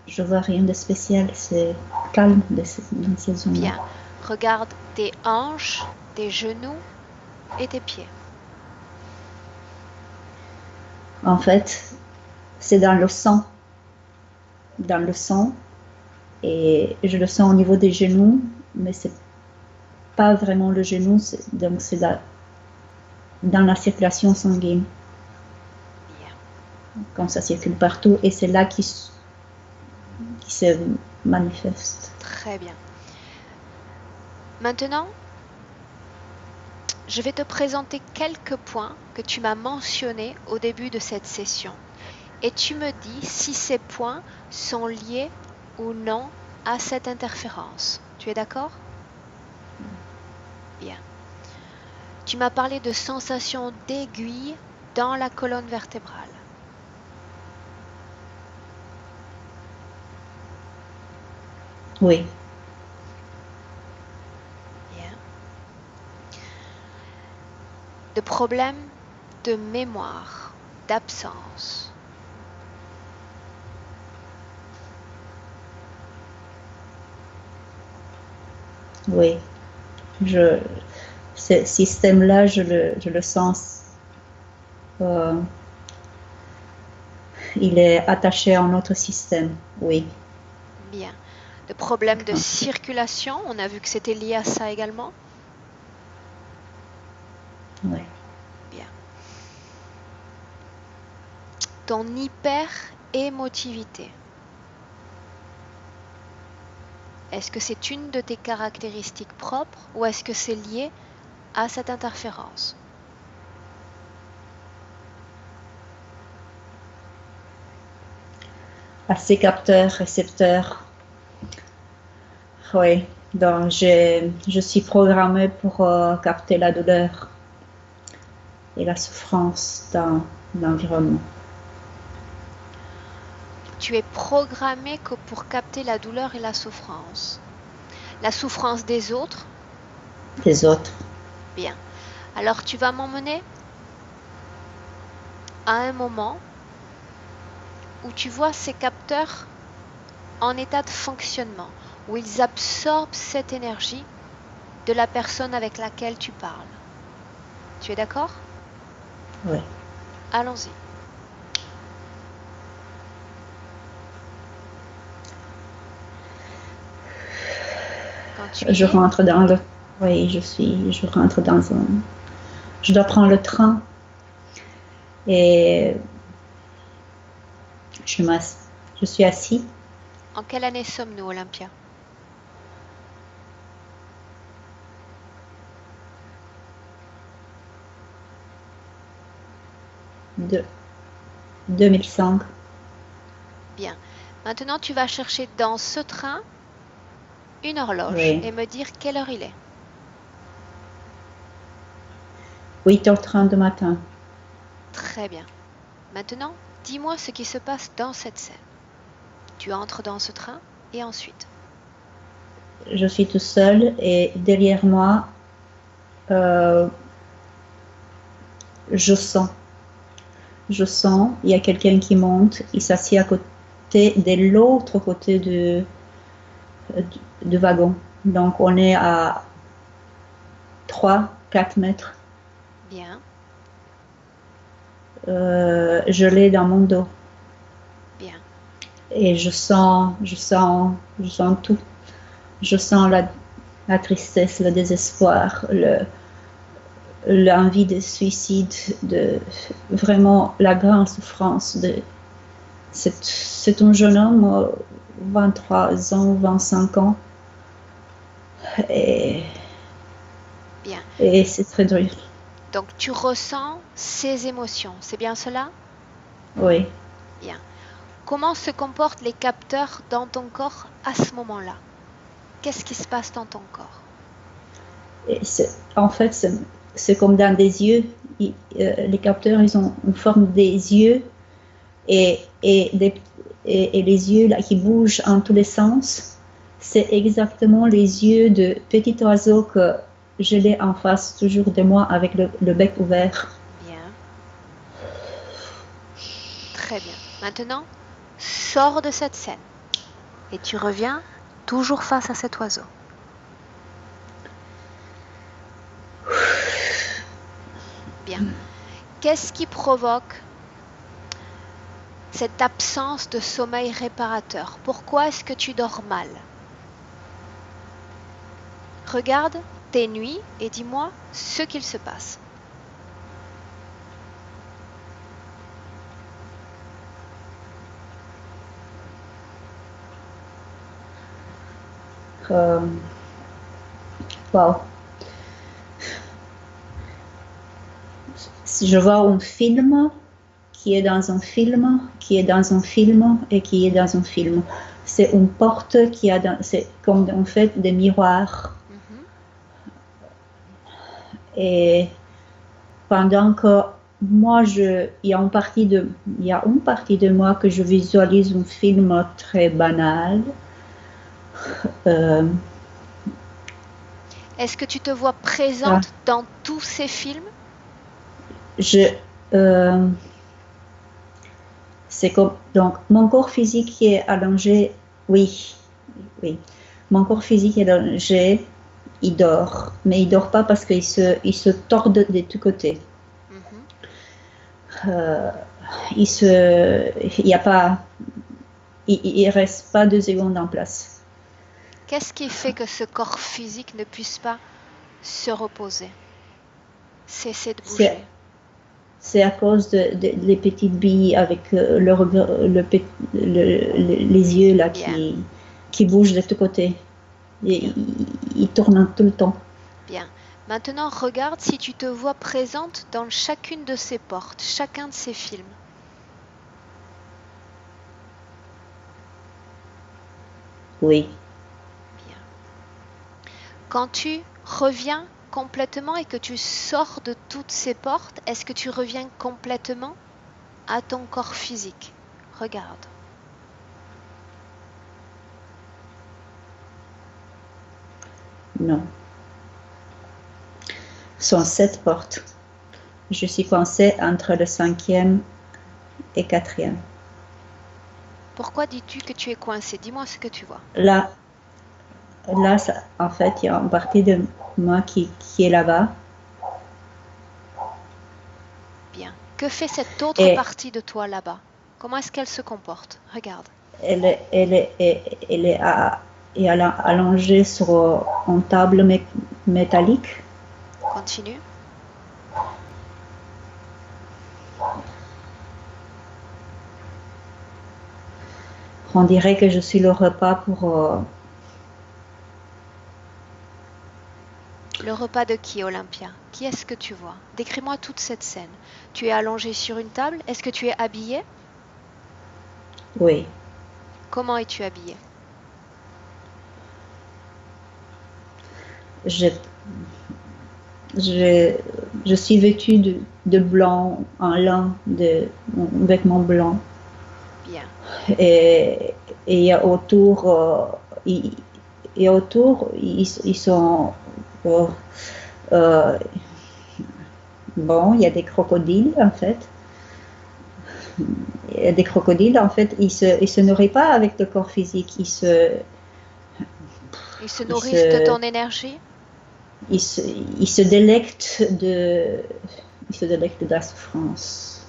Je vois rien de spécial, c'est calme dans ces zones. Bien. Regarde tes hanches, tes genoux et tes pieds. En fait, c'est dans le sang. Dans le sang. Et je le sens au niveau des genoux, mais c'est pas vraiment le genou, donc c'est dans la circulation sanguine. Bien. Comme ça circule partout, et c'est là qui se manifeste. Très bien. Maintenant, je vais te présenter quelques points que tu m'as mentionnés au début de cette session. Et tu me dis si ces points sont liés ou non à cette interférence. Tu es d'accord? Bien. Tu m'as parlé de sensations d'aiguille dans la colonne vertébrale. Oui. Bien. De problèmes de mémoire, d'absence. Oui. Ce système-là, je le sens. Il est attaché à un autre système, oui. Bien. De problèmes de circulation, on a vu que c'était lié à ça également. Oui. Bien. Ton hyper-émotivité. Est-ce que c'est une de tes caractéristiques propres ou est-ce que c'est lié à cette interférence? À ces capteurs, récepteurs. Oui, donc je suis programmée pour capter la douleur et la souffrance dans l'environnement. Tu es programmé que pour capter la douleur et la souffrance. La souffrance des autres? Des autres. Bien. Alors tu vas m'emmener à un moment où tu vois ces capteurs en état de fonctionnement, où ils absorbent cette énergie de la personne avec laquelle tu parles. Tu es d'accord? Oui. Allons-y. Quand tu Je y es, rentre dans le... Oui, je rentre dans un... Je dois prendre le train et je suis assis. en quelle année sommes-nous, Olympia? De 2005. Bien. Maintenant, tu vas chercher dans ce train une horloge Oui. et me dire quelle heure il est. 8h30 du matin. Très bien. Maintenant, dis-moi ce qui se passe dans cette scène. Tu entres dans ce train et ensuite. Je suis tout seul et derrière moi, je sens, il y a quelqu'un qui monte, il s'assied à côté, de l'autre côté du wagon. Donc on est à 3-4 mètres. Bien, Je l'ai dans mon dos bien, et je sens tout. Je sens la tristesse, le désespoir, l'envie de suicide, vraiment la grande souffrance. C'est un jeune homme, 23 ans, 25 ans, et bien. c'est très dur. Donc tu ressens ces émotions, c'est bien cela? Oui, Bien. Comment se comportent les capteurs dans ton corps à ce moment-là? Qu'est-ce qui se passe dans ton corps? En fait, c'est comme dans des yeux. Les capteurs, ils ont une forme des yeux et les yeux là, qui bougent en tous les sens. C'est exactement les yeux de petit oiseau que je l'ai en face toujours de moi avec le bec ouvert. Bien. Très bien. Maintenant, sors de cette scène et tu reviens toujours face à cet oiseau. Bien. Qu'est-ce qui provoque cette absence de sommeil réparateur? Pourquoi est-ce que tu dors mal? Regarde tes nuits et dis-moi ce qu'il se passe. Wow. Si je vois un film qui est dans un film, qui est dans un film et qui est dans un film. C'est une porte qui a c'est comme en fait des miroirs. Et pendant que moi, il y a une partie de moi que je visualise un film très banal. Est-ce que tu te vois présente dans tous ces films? C'est comme donc mon corps physique qui est allongé, oui. Mon corps physique est allongé, il dort, mais il dort pas parce qu'il se tord de tous côtés. Il reste pas 2 secondes en place. Qu'est-ce qui fait que ce corps physique ne puisse pas se reposer, cesser de bouger? C'est à cause des petites billes avec les yeux là qui bougent de tous côtés. Ils tournent tout le temps. Bien. Maintenant, regarde si tu te vois présente dans chacune de ces portes, chacun de ces films. Oui. Bien. Quand tu reviens complètement et que tu sors de toutes ces portes, est-ce que tu reviens complètement à ton corps physique? Regarde. Non. Ce sont 7 portes. Je suis coincée entre le 5e et 4e. Pourquoi dis-tu que tu es coincée? Dis-moi ce que tu vois. Là en fait, il y a une partie de moi qui est là-bas. Bien. Que fait cette autre partie de toi là-bas? Comment est-ce qu'elle se comporte? Regarde. Elle est allongée sur une table métallique. Continue. On dirait que je suis le repas pour... Le repas de qui, Olympia? Qui est-ce que tu vois? Décris-moi toute cette scène. Tu es allongée sur une table. Est-ce que tu es habillée? Oui. Comment es-tu habillée? Je suis vêtue de blanc, en lin, de vêtements blancs. Bien. Et il y a autour, ils sont... bon, il y a des crocodiles en fait. Il y a des crocodiles en fait, ils se nourrissent pas avec le corps physique, ils se nourrissent de ton énergie? Ils se délectent de la souffrance.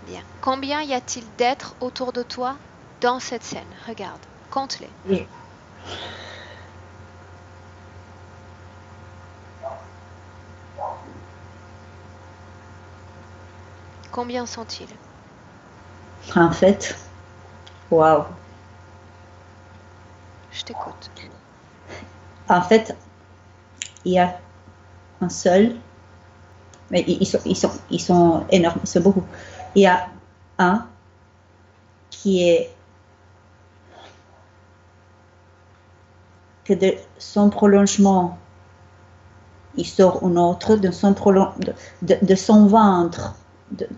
Bien. Combien y a-t-il d'êtres autour de toi dans cette scène? Regarde, compte-les. Oui. Combien sont-ils? En fait, waouh. Je t'écoute. En fait, il y a un seul, mais ils sont énormes, c'est beaucoup. Il y a 1, qui est que de son prolongement, il sort un autre de son ventre.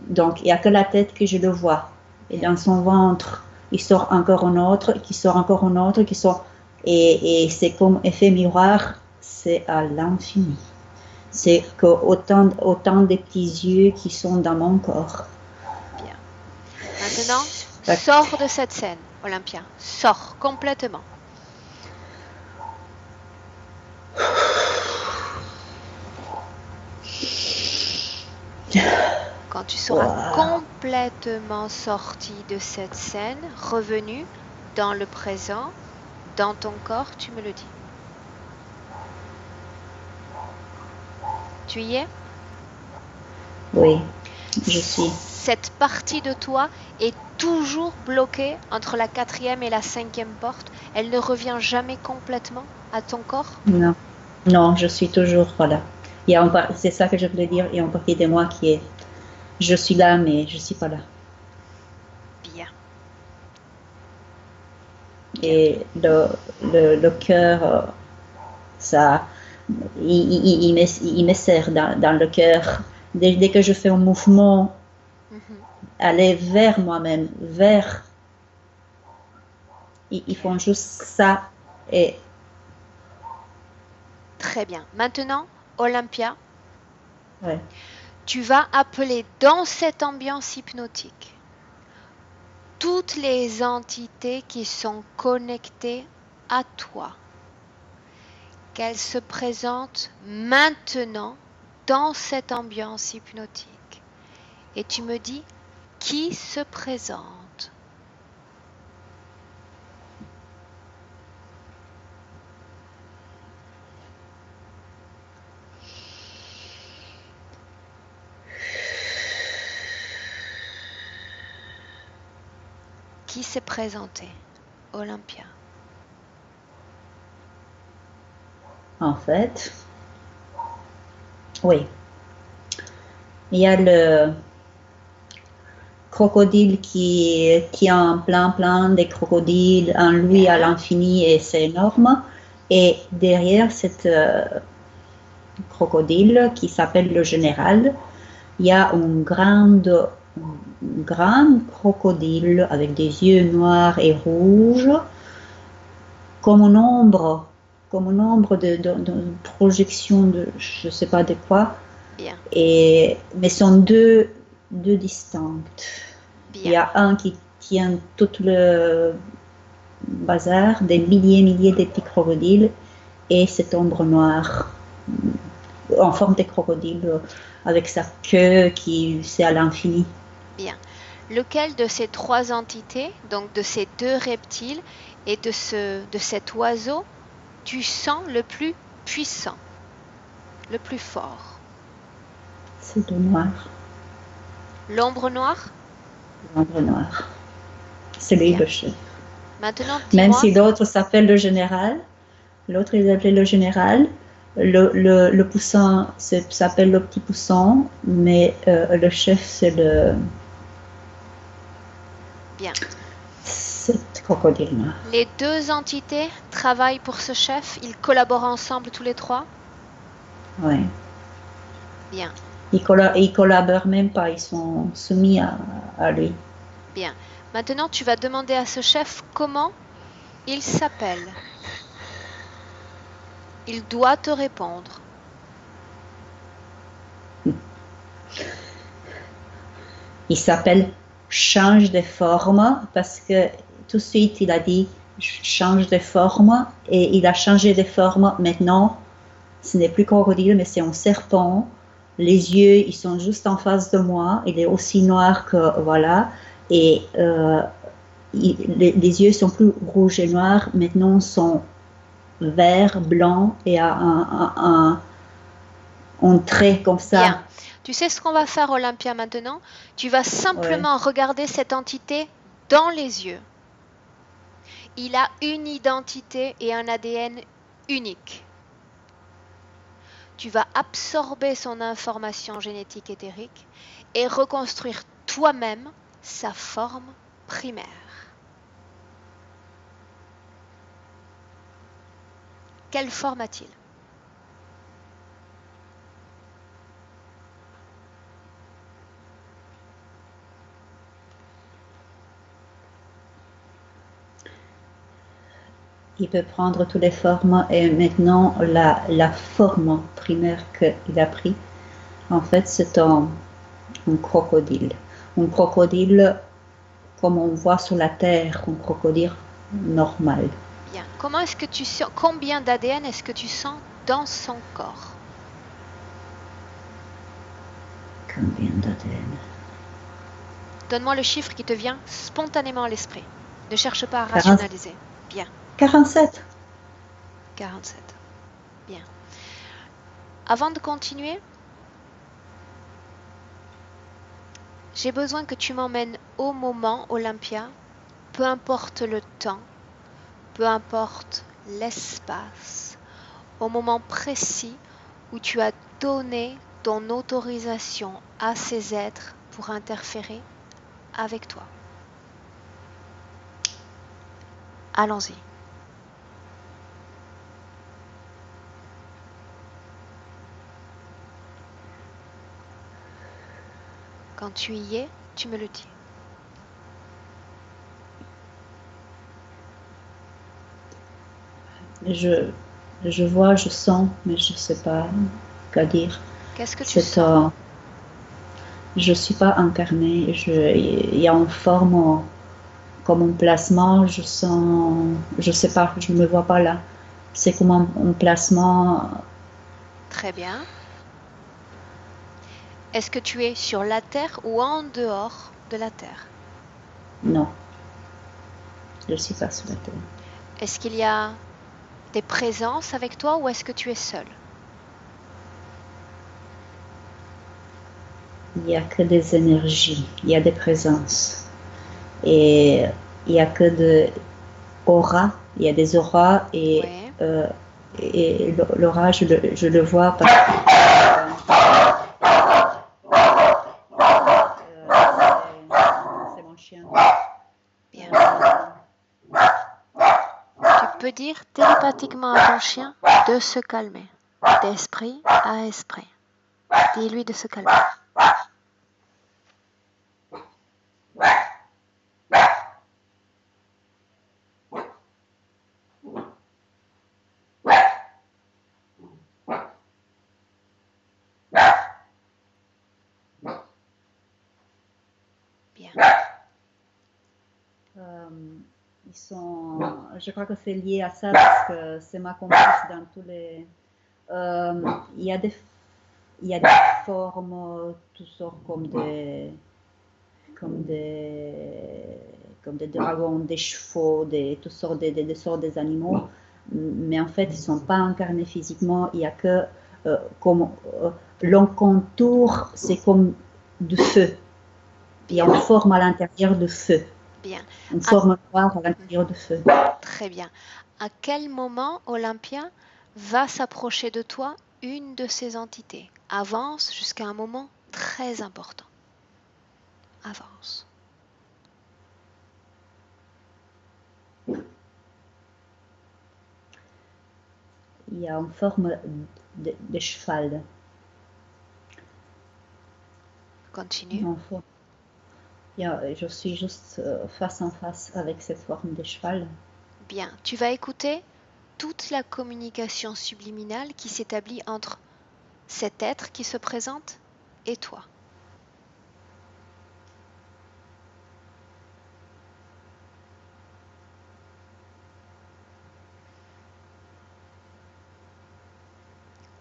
Donc, il n'y a que la tête que je le vois. Et dans son ventre, il sort encore un autre, qui sort encore un autre, qui sort... Et c'est comme effet miroir, c'est à l'infini. C'est que autant de petits yeux qui sont dans mon corps. Bien. Maintenant, sors de cette scène, Olympia. Sors complètement. Quand tu seras complètement sorti de cette scène, revenu dans le présent, dans ton corps, tu me le dis. Tu y es? Oui, je suis. Cette partie de toi est toujours bloquée entre la 4e et la 5e porte. Elle ne revient jamais complètement à ton corps? Non, non, je suis toujours, voilà. C'est ça que je voulais dire, il y a une partie de moi qui est... Je suis là, mais je ne suis pas là. Bien. Et le cœur, ça, il me sert dans le cœur. Dès que je fais un mouvement, aller vers moi-même, vers... Ils font juste ça et... Très bien. Maintenant, Olympia, Ouais. tu vas appeler dans cette ambiance hypnotique toutes les entités qui sont connectées à toi. Qu'elles se présentent maintenant dans cette ambiance hypnotique. Et tu me dis qui se présente. Qui s'est présenté? Olympia. En fait, oui. Il y a le crocodile qui tient plein des crocodiles en lui à l'infini et c'est énorme. Et derrière cette crocodile qui s'appelle le général, il y a un grand crocodile avec des yeux noirs et rouges, comme une ombre de projection de je ne sais pas de quoi. Bien. Mais sont deux distinctes. Bien. Il y a un qui tient tout le bazar, des milliers de petits crocodiles, et cette ombre noire en forme de crocodile avec sa queue qui c'est à l'infini. Bien. Lequel de ces trois entités, donc de ces deux reptiles et de cet oiseau, tu sens le plus puissant, le plus fort? C'est le noir. L'ombre noire? L'ombre noire. C'est lui le chef. Maintenant, dis-moi. Même si l'autre s'appelle le général, l'autre il s'appelle le général, le poussin s'appelle le petit poussin, mais le chef c'est le... Bien. C'est crocodile noir. Les deux entités travaillent pour ce chef, ils collaborent ensemble tous les trois? Oui. Bien. Ils collaborent même pas, ils sont soumis à lui. Bien. Maintenant, tu vas demander à ce chef comment il s'appelle. Il doit te répondre. Il s'appelle change de forme parce que tout de suite il a dit change de forme et il a changé de forme. Maintenant, ce n'est plus crocodile mais c'est un serpent. Les yeux, ils sont juste en face de moi. Il est aussi noir que voilà. Et les yeux sont plus rouges et noirs. Maintenant, sont vert, blanc et un trait comme ça. Bien. Tu sais ce qu'on va faire, Olympia, maintenant? Tu vas simplement regarder cette entité dans les yeux. Il a une identité et un ADN unique. Tu vas absorber son information génétique éthérique et reconstruire toi-même sa forme primaire. Quelle forme a-t-il? Il peut prendre toutes les formes et maintenant la forme primaire qu'il a pris, en fait, c'est un crocodile. Un crocodile comme on voit sur la terre, un crocodile normal. Bien. Comment est-ce que tu sens, combien d'ADN est-ce que tu sens dans son corps? Combien d'ADN? Donne-moi le chiffre qui te vient spontanément à l'esprit. Ne cherche pas à 40. rationaliser. Bien. 47. 47. Bien. Avant de continuer, j'ai besoin que tu m'emmènes au moment, Olympia, peu importe le temps, peu importe l'espace, au moment précis où tu as donné ton autorisation à ces êtres pour interférer avec toi. Allons-y. Quand tu y es, tu me le dis. Je vois, je sens, mais je ne sais pas quoi dire. Qu'est-ce que tu sens? Je ne suis pas incarnée. Il y a une forme comme un placement. Je sens, je ne sais pas, je ne me vois pas là. C'est comme un placement. Très bien. Est-ce que tu es sur la Terre ou en dehors de la Terre? Non, je ne suis pas sur la terre. Est-ce qu'il y a des présences avec toi ou est-ce que tu es seul? Il n'y a que des énergies, il y a des présences. Et il n'y a que des auras, il y a des auras et l'aura, je le vois parce que c'est mon chien. Bien. Tu peux dire télépathiquement à ton chien de se calmer, d'esprit à esprit. Dis-lui de se calmer. Bien. Je crois que c'est lié à ça parce que c'est ma complice dans tous les. Il y a des formes, toutes sortes comme des dragons, des chevaux, toutes sortes des sortes des animaux, mais en fait ils ne sont pas incarnés physiquement. Il y a que comme l'encontour, c'est comme du feu. Il y a une forme à l'intérieur de feu. Bien. Une forme noire à l'intérieur de feu. Très bien. À quel moment Olympia va s'approcher de toi une de ces entités? Avance jusqu'à un moment très important. Avance. Il y a une forme de cheval. Continue. Je suis juste face en face avec cette forme de cheval. Bien. Tu vas écouter toute la communication subliminale qui s'établit entre cet être qui se présente et toi.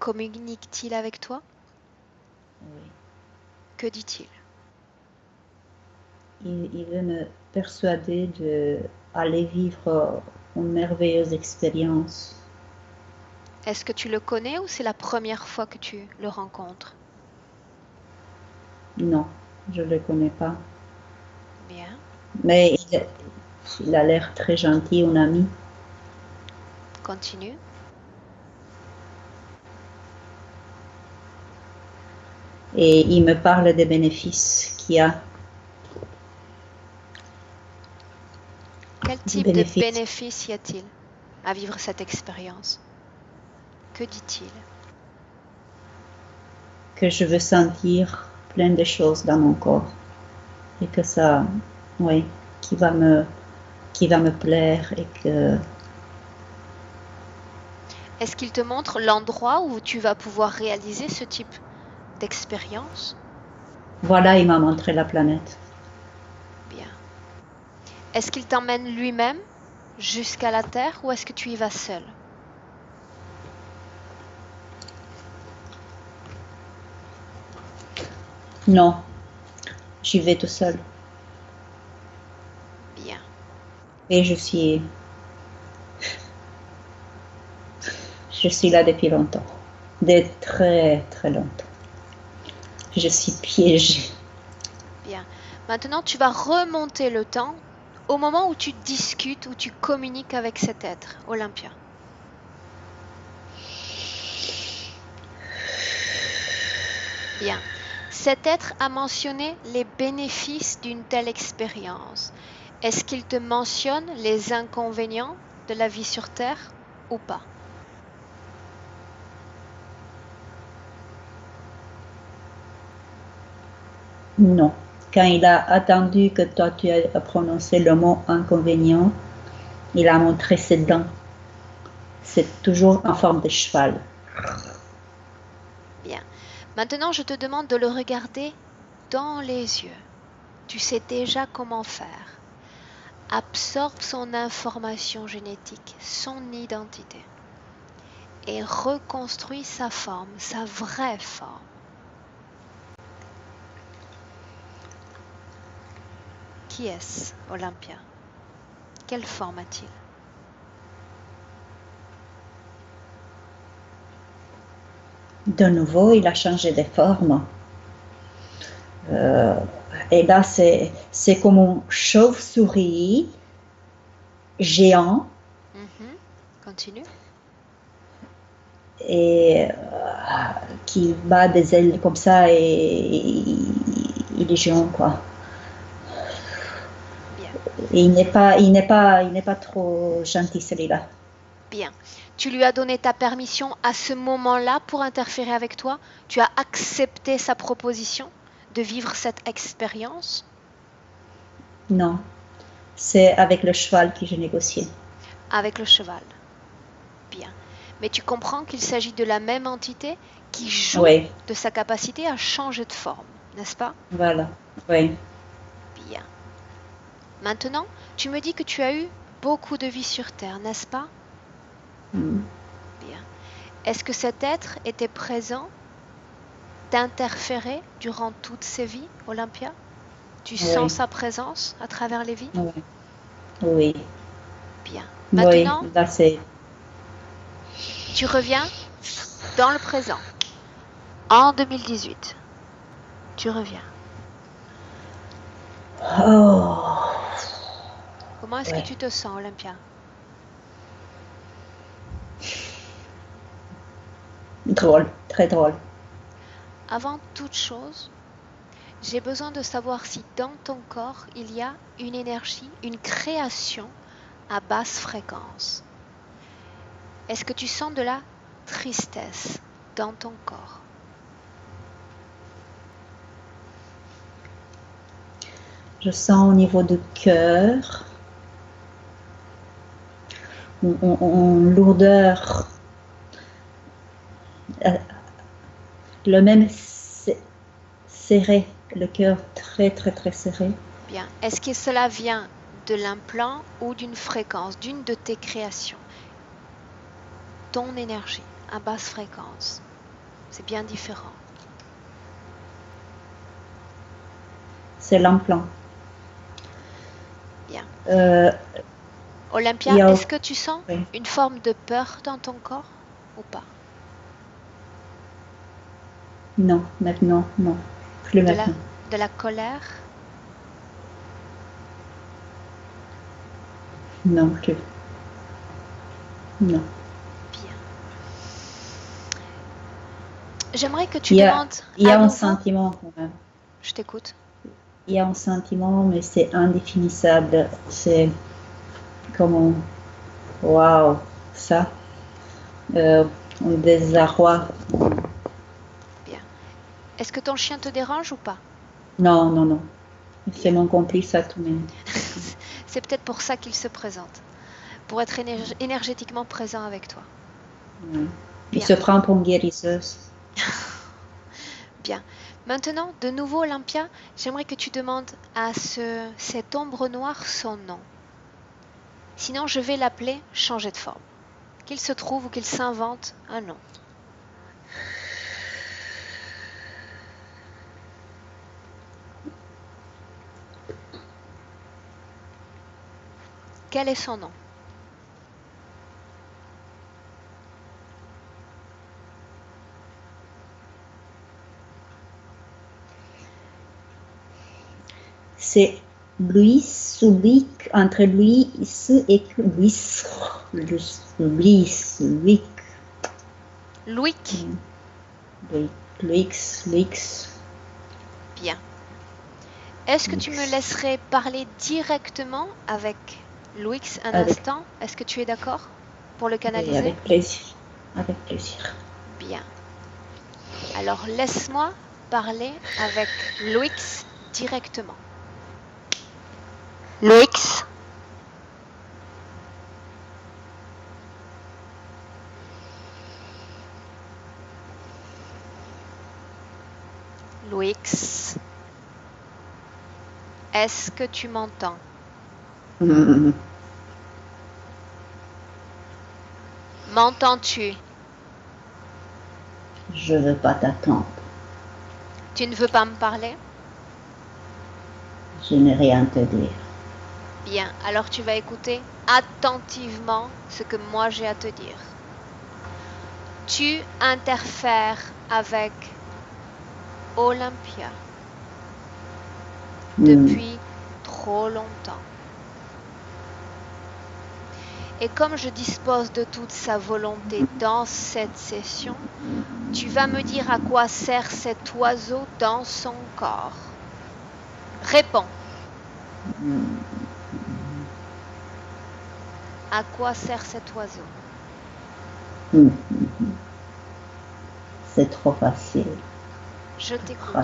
Communique-t-il avec toi? Oui. Que dit-il? Il veut me persuader d'aller vivre une merveilleuse expérience. Est-ce que tu le connais ou c'est la première fois que tu le rencontres? Non, je ne le connais pas. Bien. Mais il a l'air très gentil, un ami. Continue. Et il me parle des bénéfices qu'il y a. Quel type de bénéfice y a-t-il à vivre cette expérience? Que dit-il? Que je veux sentir plein de choses dans mon corps. Et que ça, oui, qui va me plaire et que... Est-ce qu'il te montre l'endroit où tu vas pouvoir réaliser ce type d'expérience? Voilà, il m'a montré la planète. Bien. Est-ce qu'il t'emmène lui-même jusqu'à la Terre ou est-ce que tu y vas seul? Non, j'y vais tout seul. Bien. Et je suis là depuis longtemps. De très très longtemps. Je suis piégée. Bien. Maintenant, tu vas remonter le temps au moment où tu discutes, où tu communiques avec cet être, Olympia. Bien. Cet être a mentionné les bénéfices d'une telle expérience. Est-ce qu'il te mentionne les inconvénients de la vie sur Terre ou pas? Non. Quand il a attendu que toi tu aies prononcé le mot inconvénient, il a montré ses dents. C'est toujours en forme de cheval. Bien. Maintenant, je te demande de le regarder dans les yeux. Tu sais déjà comment faire. Absorbe son information génétique, son identité, et reconstruis sa forme, sa vraie forme. Qui est-ce, Olympia? Quelle forme a-t-il? De nouveau, il a changé de forme. Et là, c'est comme un chauve-souris géant. Continue. Et qui bat des ailes comme ça et il est géant, quoi. Bien. Et il n'est pas trop gentil, celui-là. Bien. Tu lui as donné ta permission à ce moment-là pour interférer avec toi? Tu as accepté sa proposition de vivre cette expérience? Non. C'est avec le cheval que j'ai négocié. Avec le cheval. Bien. Mais tu comprends qu'il s'agit de la même entité qui joue de sa capacité à changer de forme, n'est-ce pas? Voilà. Oui. Bien. Maintenant, tu me dis que tu as eu beaucoup de vies sur Terre, n'est-ce pas? Bien. Est-ce que cet être était présent, d'interférer durant toutes ces vies, Olympia? Tu sens sa présence à travers les vies? Oui. Bien. Maintenant, là, c'est... tu reviens dans le présent, en 2018. Tu reviens. Oh. Comment est-ce que tu te sens, Olympia? Drôle, très drôle. Avant toute chose, j'ai besoin de savoir si dans ton corps, il y a une énergie, une création à basse fréquence. Est-ce que tu sens de la tristesse dans ton corps? Je sens au niveau du cœur une lourdeur, le même serré, le cœur très très très serré. Bien. Est-ce que cela vient de l'implant ou d'une fréquence, d'une de tes créations? Ton énergie à basse fréquence, c'est bien différent. C'est l'implant. Bien. Olympia, est-ce que tu sens une forme de peur dans ton corps ou pas? Non, maintenant, non. Plus maintenant. De la colère? Non plus. Non. Bien. J'aimerais que tu demandes. Il y a un sentiment quand même. Je t'écoute. Il y a un sentiment, mais c'est indéfinissable. C'est comme waouh, ça. un désarroi. Bien. Est-ce que ton chien te dérange ou pas? Non, non, non. C'est mon complice à tout même. C'est peut-être pour ça qu'il se présente, pour être énergétiquement présent avec toi. Il Bien. se prend pour une guérisseuse. Bien. Maintenant, de nouveau, Olympia, j'aimerais que tu demandes à cette ombre noire son nom. Sinon, je vais l'appeler changer de forme. Qu'il se trouve ou qu'il s'invente un nom. Quel est son nom? C'est Louis Subic, entre Louis et Louis. Louis. Louis. Louis. Bien. Est-ce que tu me laisserais parler directement avec Louis un instant? Est-ce que tu es d'accord pour le canaliser? Oui, avec plaisir. Avec plaisir. Bien. Alors laisse-moi parler avec Louis directement. Louis. Louis. Est-ce que tu m'entends? M'entends-tu? Je veux pas t'attendre. Tu ne veux pas me parler? Je n'ai rien à te dire. Bien, alors tu vas écouter attentivement ce que moi j'ai à te dire. Tu interfères avec Olympia depuis trop longtemps. Et comme je dispose de toute sa volonté dans cette session, tu vas me dire à quoi sert cet oiseau dans son corps. Réponds. À quoi sert cet oiseau? C'est trop facile. Je t'écoute.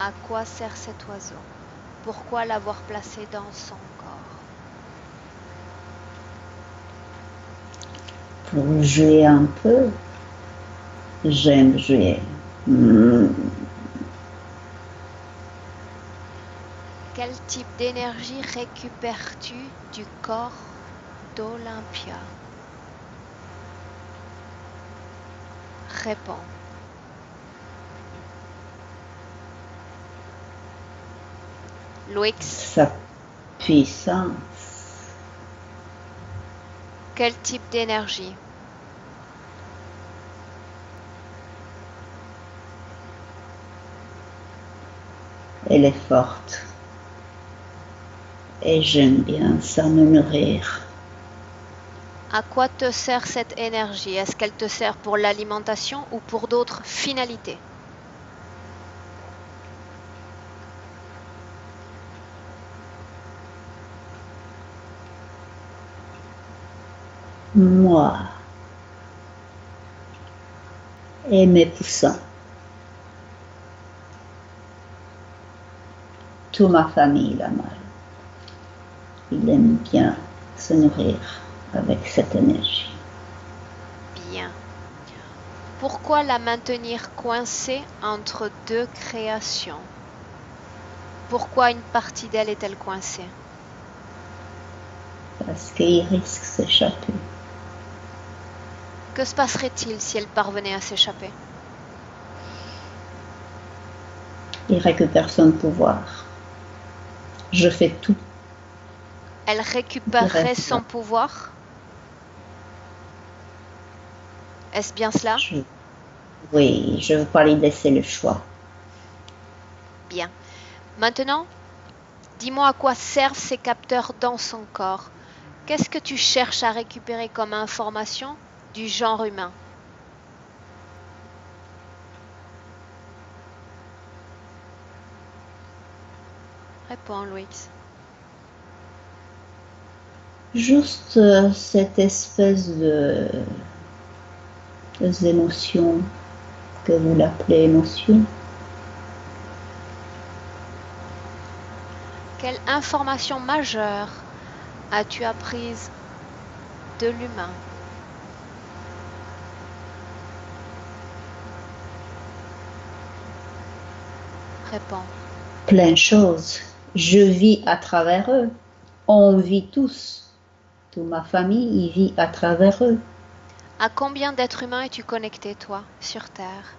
À quoi sert cet oiseau? Pourquoi l'avoir placé dans son corps? Pour jouer un peu, j'aime jouer. Quel type d'énergie récupères-tu du corps d'Olympia? Réponds. Louis. Sa puissance. Quel type d'énergie? Elle est forte. Et j'aime bien ça me nourrir. À quoi te sert cette énergie? Est-ce qu'elle te sert pour l'alimentation ou pour d'autres finalités? Moi et mes poussins. Toute ma famille là-bas. Il aime bien se nourrir avec cette énergie. Bien. Pourquoi la maintenir coincée entre deux créations? Pourquoi une partie d'elle est-elle coincée? Parce qu'il risque de s'échapper. Que se passerait-il si elle parvenait à s'échapper? Il récupère son pouvoir. Je fais tout. Elle récupérerait son pouvoir? Est-ce bien cela? Oui, je ne veux pas lui laisser le choix. Bien. Maintenant, dis-moi à quoi servent ces capteurs dans son corps. Qu'est-ce que tu cherches à récupérer comme information du genre humain? Réponds, Louis. Juste cette espèce de des émotions que vous l'appelez émotions. Quelle information majeure as-tu apprise de l'humain? Réponds. Plein de choses. Je vis à travers eux. On vit tous. Toute ma famille y vit à travers eux. À combien d'êtres humains es-tu connecté, toi, sur Terre?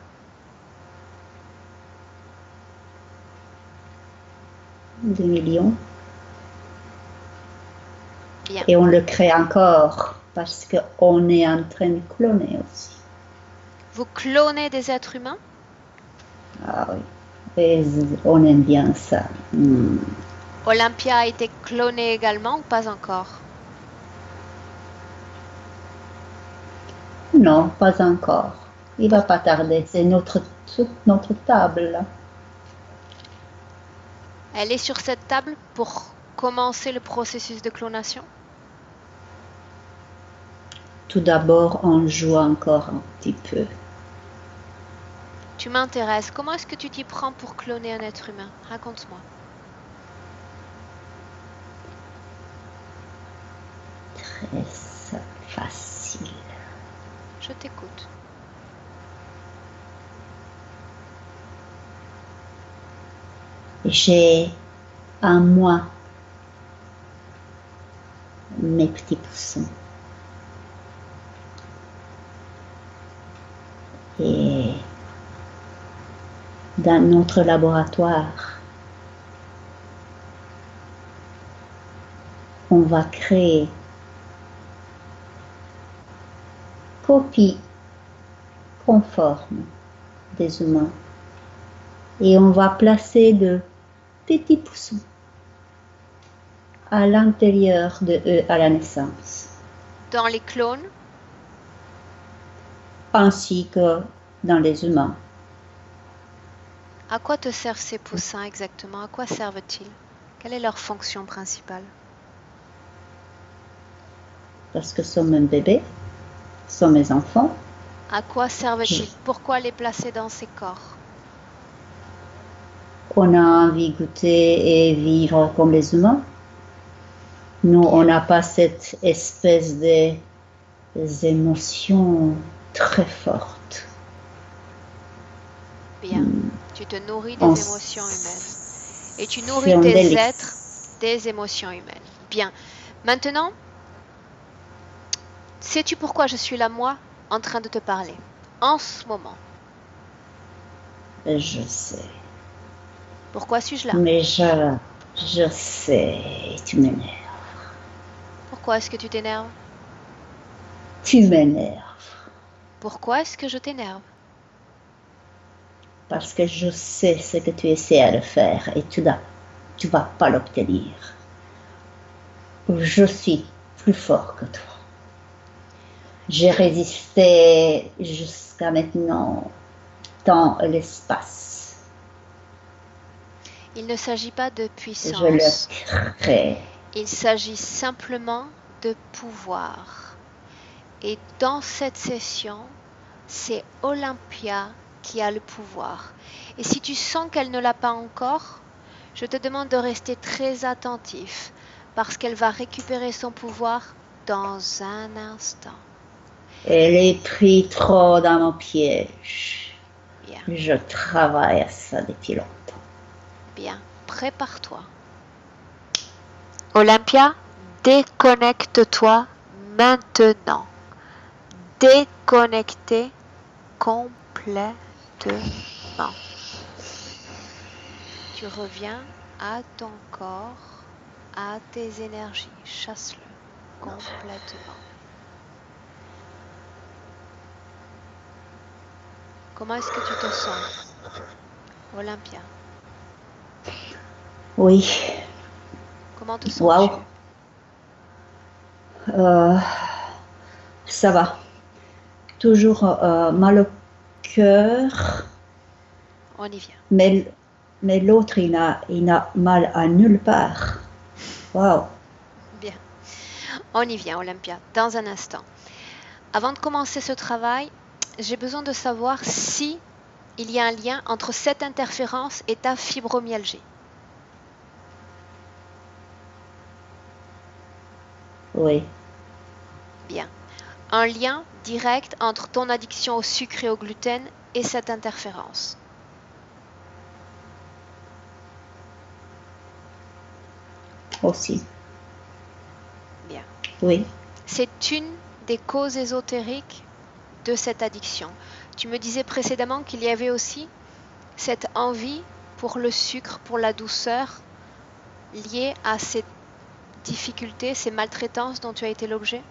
Des millions. Bien. Et on le crée encore parce qu'on est en train de cloner aussi. Vous clonez des êtres humains? Ah oui. Et on aime bien ça. Olympia a été clonée également ou pas encore? Non, pas encore. Il va pas tarder. C'est notre table là. Elle est sur cette table pour commencer le processus de clonation? Tout d'abord, on joue encore un petit peu. Tu m'intéresses. Comment est-ce que tu t'y prends pour cloner un être humain? Raconte-moi. Très facile. Je t'écoute. J'ai en moi mes petits poussins. Et dans notre laboratoire, on va créer copie conforme des humains et on va placer de petits poussins à l'intérieur de eux à la naissance. Dans les clones? Ainsi que dans les humains. À quoi te servent ces poussins exactement? À quoi servent-ils? Quelle est leur fonction principale? Parce que ce sont mes bébés, ce sont mes enfants. À quoi servent-ils? Pourquoi les placer dans ces corps? On a envie de goûter et vivre comme les humains. Nous, on n'a pas cette espèce d'émotions très fortes. Bien. Tu te nourris des émotions humaines. Et tu nourris tes êtres des émotions humaines. Bien. Maintenant, sais-tu pourquoi je suis là, moi, en train de te parler? En ce moment. Je sais. Pourquoi suis-je là? Mais je sais, tu m'énerves. Pourquoi est-ce que tu t'énerves? Tu m'énerves. Pourquoi est-ce que je t'énerve? Parce que je sais ce que tu essaies de faire et tu vas pas l'obtenir. Je suis plus fort que toi. J'ai résisté jusqu'à maintenant dans l'espace. Il ne s'agit pas de puissance. Je le crée. Il s'agit simplement de pouvoir. Et dans cette session, c'est Olympia qui a le pouvoir. Et si tu sens qu'elle ne l'a pas encore, je te demande de rester très attentif parce qu'elle va récupérer son pouvoir dans un instant. Elle est prise trop dans mon piège. Bien. Je travaille à ça depuis longtemps. Bien, prépare-toi. Olympia, déconnecte-toi maintenant. Déconnectez complètement. Tu reviens à ton corps, à tes énergies. Chasse-le complètement. Comment est-ce que tu te sens, Olympia? Oui. Comment te sens-tu? Ça va. Toujours mal au cœur. On y vient. Mais l'autre, il n'a mal à nulle part. Wow. Bien. On y vient, Olympia, dans un instant. Avant de commencer ce travail, j'ai besoin de savoir si il y a un lien entre cette interférence et ta fibromyalgie. Oui, Bien. Un lien direct entre ton addiction au sucre et au gluten et cette interférence. aussi. Bien. Oui, C'est une des causes ésotériques de cette addiction. Tu me disais précédemment qu'il y avait aussi cette envie pour le sucre, pour la douceur, liée à ces difficultés, ces maltraitances dont tu as été l'objet?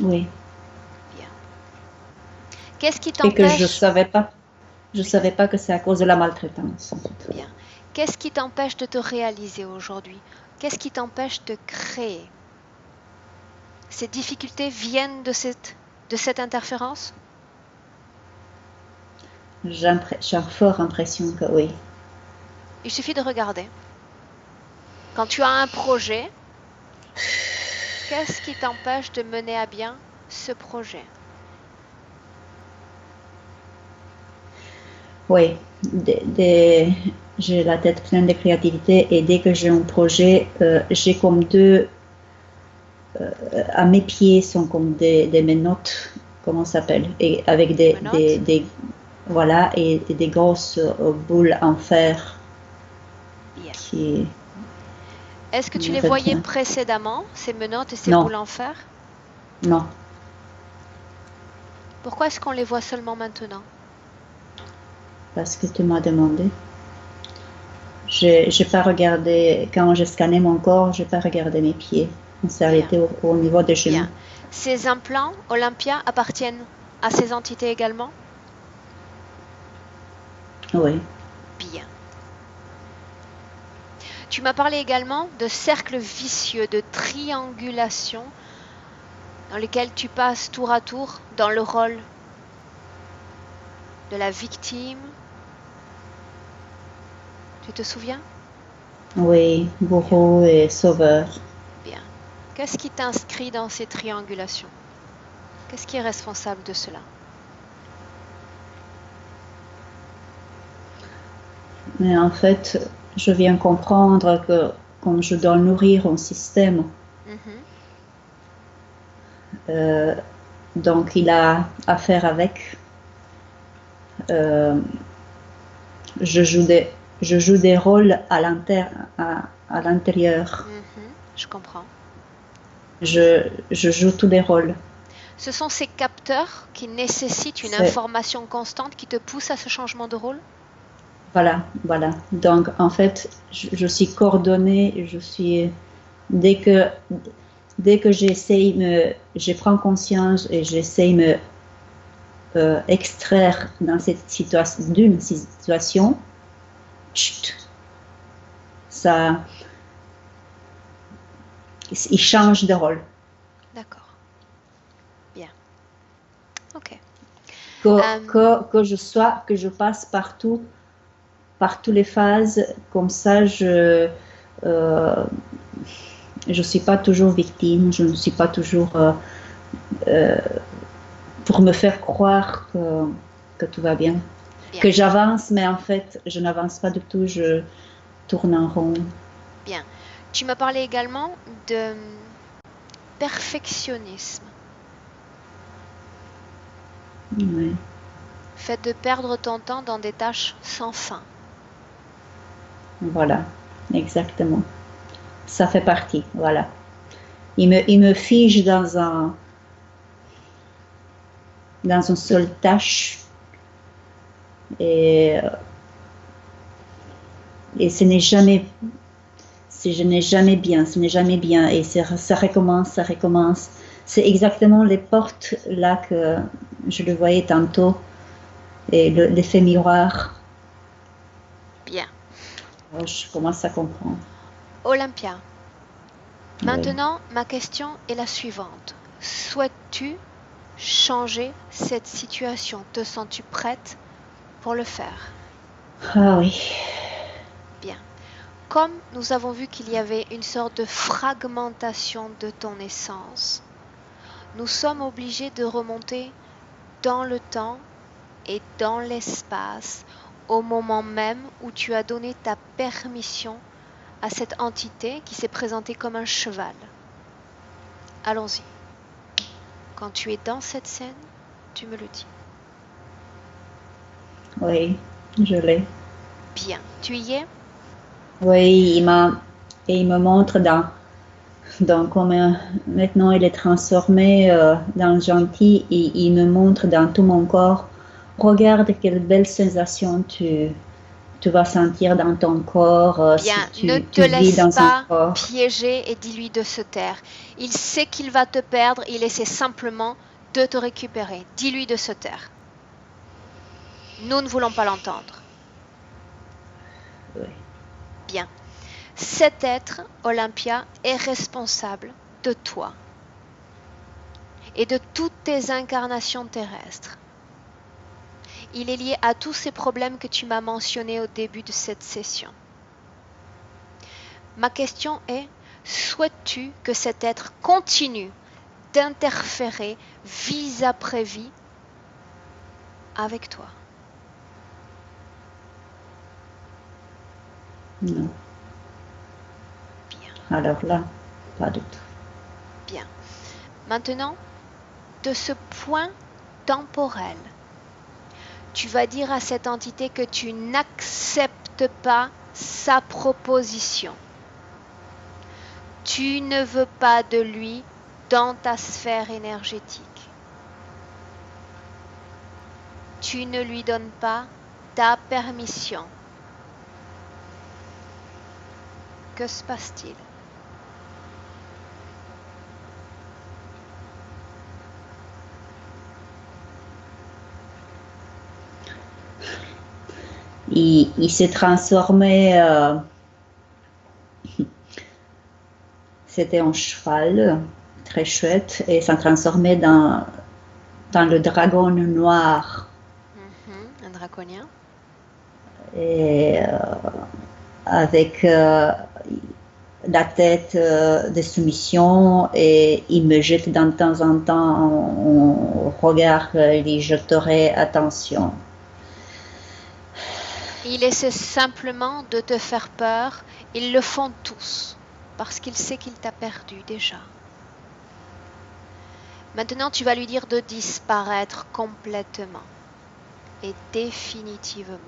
oui. Bien. Qu'est-ce qui Et que t'empêche? je savais pas que c'est à cause de la maltraitance, en fait. Bien. Qu'est-ce qui t'empêche de te réaliser aujourd'hui? Qu'est-ce qui t'empêche de créer? Ces difficultés viennent de cette interférence? J'ai fort l'impression que oui. Il suffit de regarder. Quand tu as un projet, qu'est-ce qui t'empêche de mener à bien ce projet? Oui, j'ai la tête pleine de créativité et dès que j'ai un projet, j'ai comme à mes pieds sont comme des menottes, comment ça s'appelle, et avec voilà, et des grosses boules en fer Bien. qui Est-ce que tu me les voyais retiennent. précédemment, ces menottes et ces Non. boules en fer? Non, Pourquoi est-ce qu'on les voit seulement maintenant? parce que tu m'as demandé. J'ai pas regardé, quand j'ai scanné mon corps, j'ai pas regardé mes pieds. On s'est arrêté au niveau des genoux. Bien. Ces implants Olympia appartiennent à ces entités également? Oui, Bien. Tu m'as parlé également de cercles vicieux, de triangulation, dans lesquels tu passes tour à tour dans le rôle de la victime. Tu te souviens? oui, bourreau et sauveur. Bien. Qu'est-ce qui t'inscrit dans ces triangulations? Qu'est-ce qui est responsable de cela? Mais en fait, je viens comprendre que comme je dois nourrir un système, donc il a affaire avec. Je joue des rôles à l'intérieur. Je comprends. Je joue tous les rôles. Ce sont ces capteurs qui nécessitent une C'est- information constante qui te pousse à ce changement de rôle? Voilà. Donc en fait, je suis coordonnée. Dès que je prends conscience et j'essaye me extraire d'une situation, chut, ça, il change de rôle. D'accord. Bien. Ok. Que je passe par toutes les phases, comme ça je suis pas toujours victime, je ne suis pas toujours pour me faire croire que tout va bien. Bien. Que j'avance, mais en fait je n'avance pas du tout, je tourne en rond. Bien. Tu m'as parlé également de perfectionnisme. Ouais. Fait de perdre ton temps dans des tâches sans fin. Voilà, exactement. Ça fait partie, voilà. Il me fige dans une seule tâche et ce n'est jamais bien et ça recommence. C'est exactement les portes là que je le voyais tantôt et l'effet miroir. Bien. Alors, je commence à comprendre. Olympia, Oui. maintenant ma question est la suivante. Souhaites-tu changer cette situation? Te sens-tu prête pour le faire? Ah oui. Bien. comme nous avons vu qu'il y avait une sorte de fragmentation de ton essence, nous sommes obligés de remonter dans le temps et dans l'espace au moment même où tu as donné ta permission à cette entité qui s'est présentée comme un cheval. Allons-y. Quand tu es dans cette scène, tu me le dis. Oui, je l'ai. Bien. Tu y es? Oui, il me montre maintenant il est transformé dans gentil et il me montre dans tout mon corps. Regarde quelle belle sensation tu vas sentir dans ton corps Bien, si ne tu te vis laisse dans un pas corps. piéger et dis-lui de se taire. Il sait qu'il va te perdre, il essaie simplement de te récupérer. Dis-lui de se taire. Nous ne voulons pas l'entendre. Oui. Bien. Cet être, Olympia, est responsable de toi et de toutes tes incarnations terrestres. Il est lié à tous ces problèmes que tu m'as mentionnés au début de cette session. Ma question est, souhaites-tu que cet être continue d'interférer vie après vie avec toi? Non. Bien, Alors là, pas du tout. bien. Maintenant, de ce point temporel, tu vas dire à cette entité que tu n'acceptes pas sa proposition. Tu ne veux pas de lui dans ta sphère énergétique. Tu ne lui donnes pas ta permission. Que se passe-t-il? Il s'est transformé, c'était un cheval très chouette et s'est transformé dans le dragon noir. Un draconien. Et avec la tête de soumission et il me jette de temps en temps un regard, il jeterait attention. Il essaie simplement de te faire peur. Ils le font tous parce qu'il sait qu'il t'a perdu déjà. Maintenant, tu vas lui dire de disparaître complètement et définitivement.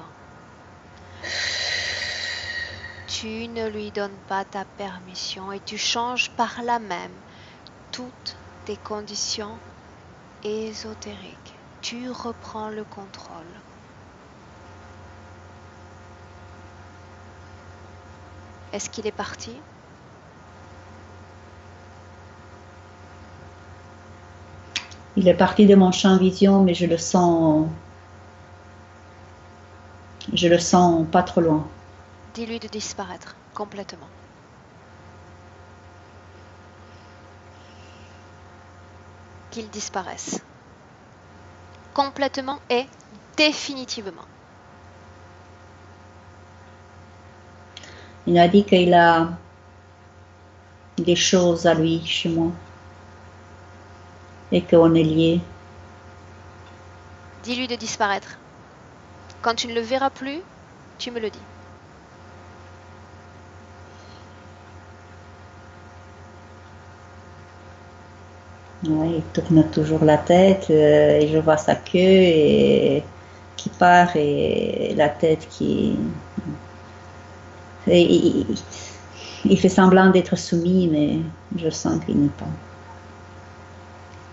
Tu ne lui donnes pas ta permission et tu changes par là même toutes tes conditions ésotériques. Tu reprends le contrôle. Est-ce qu'il est parti? Il est parti de mon champ vision, mais je le sens pas trop loin. Dis-lui de disparaître complètement. Qu'il disparaisse. Complètement et définitivement. Il a dit qu'il a des choses à lui chez moi et qu'on est liés. Dis-lui de disparaître. Quand tu ne le verras plus, tu me le dis. Ouais, il tourne toujours la tête et je vois sa queue qui part et la tête qui... Et il fait semblant d'être soumis, mais je sens qu'il n'est pas.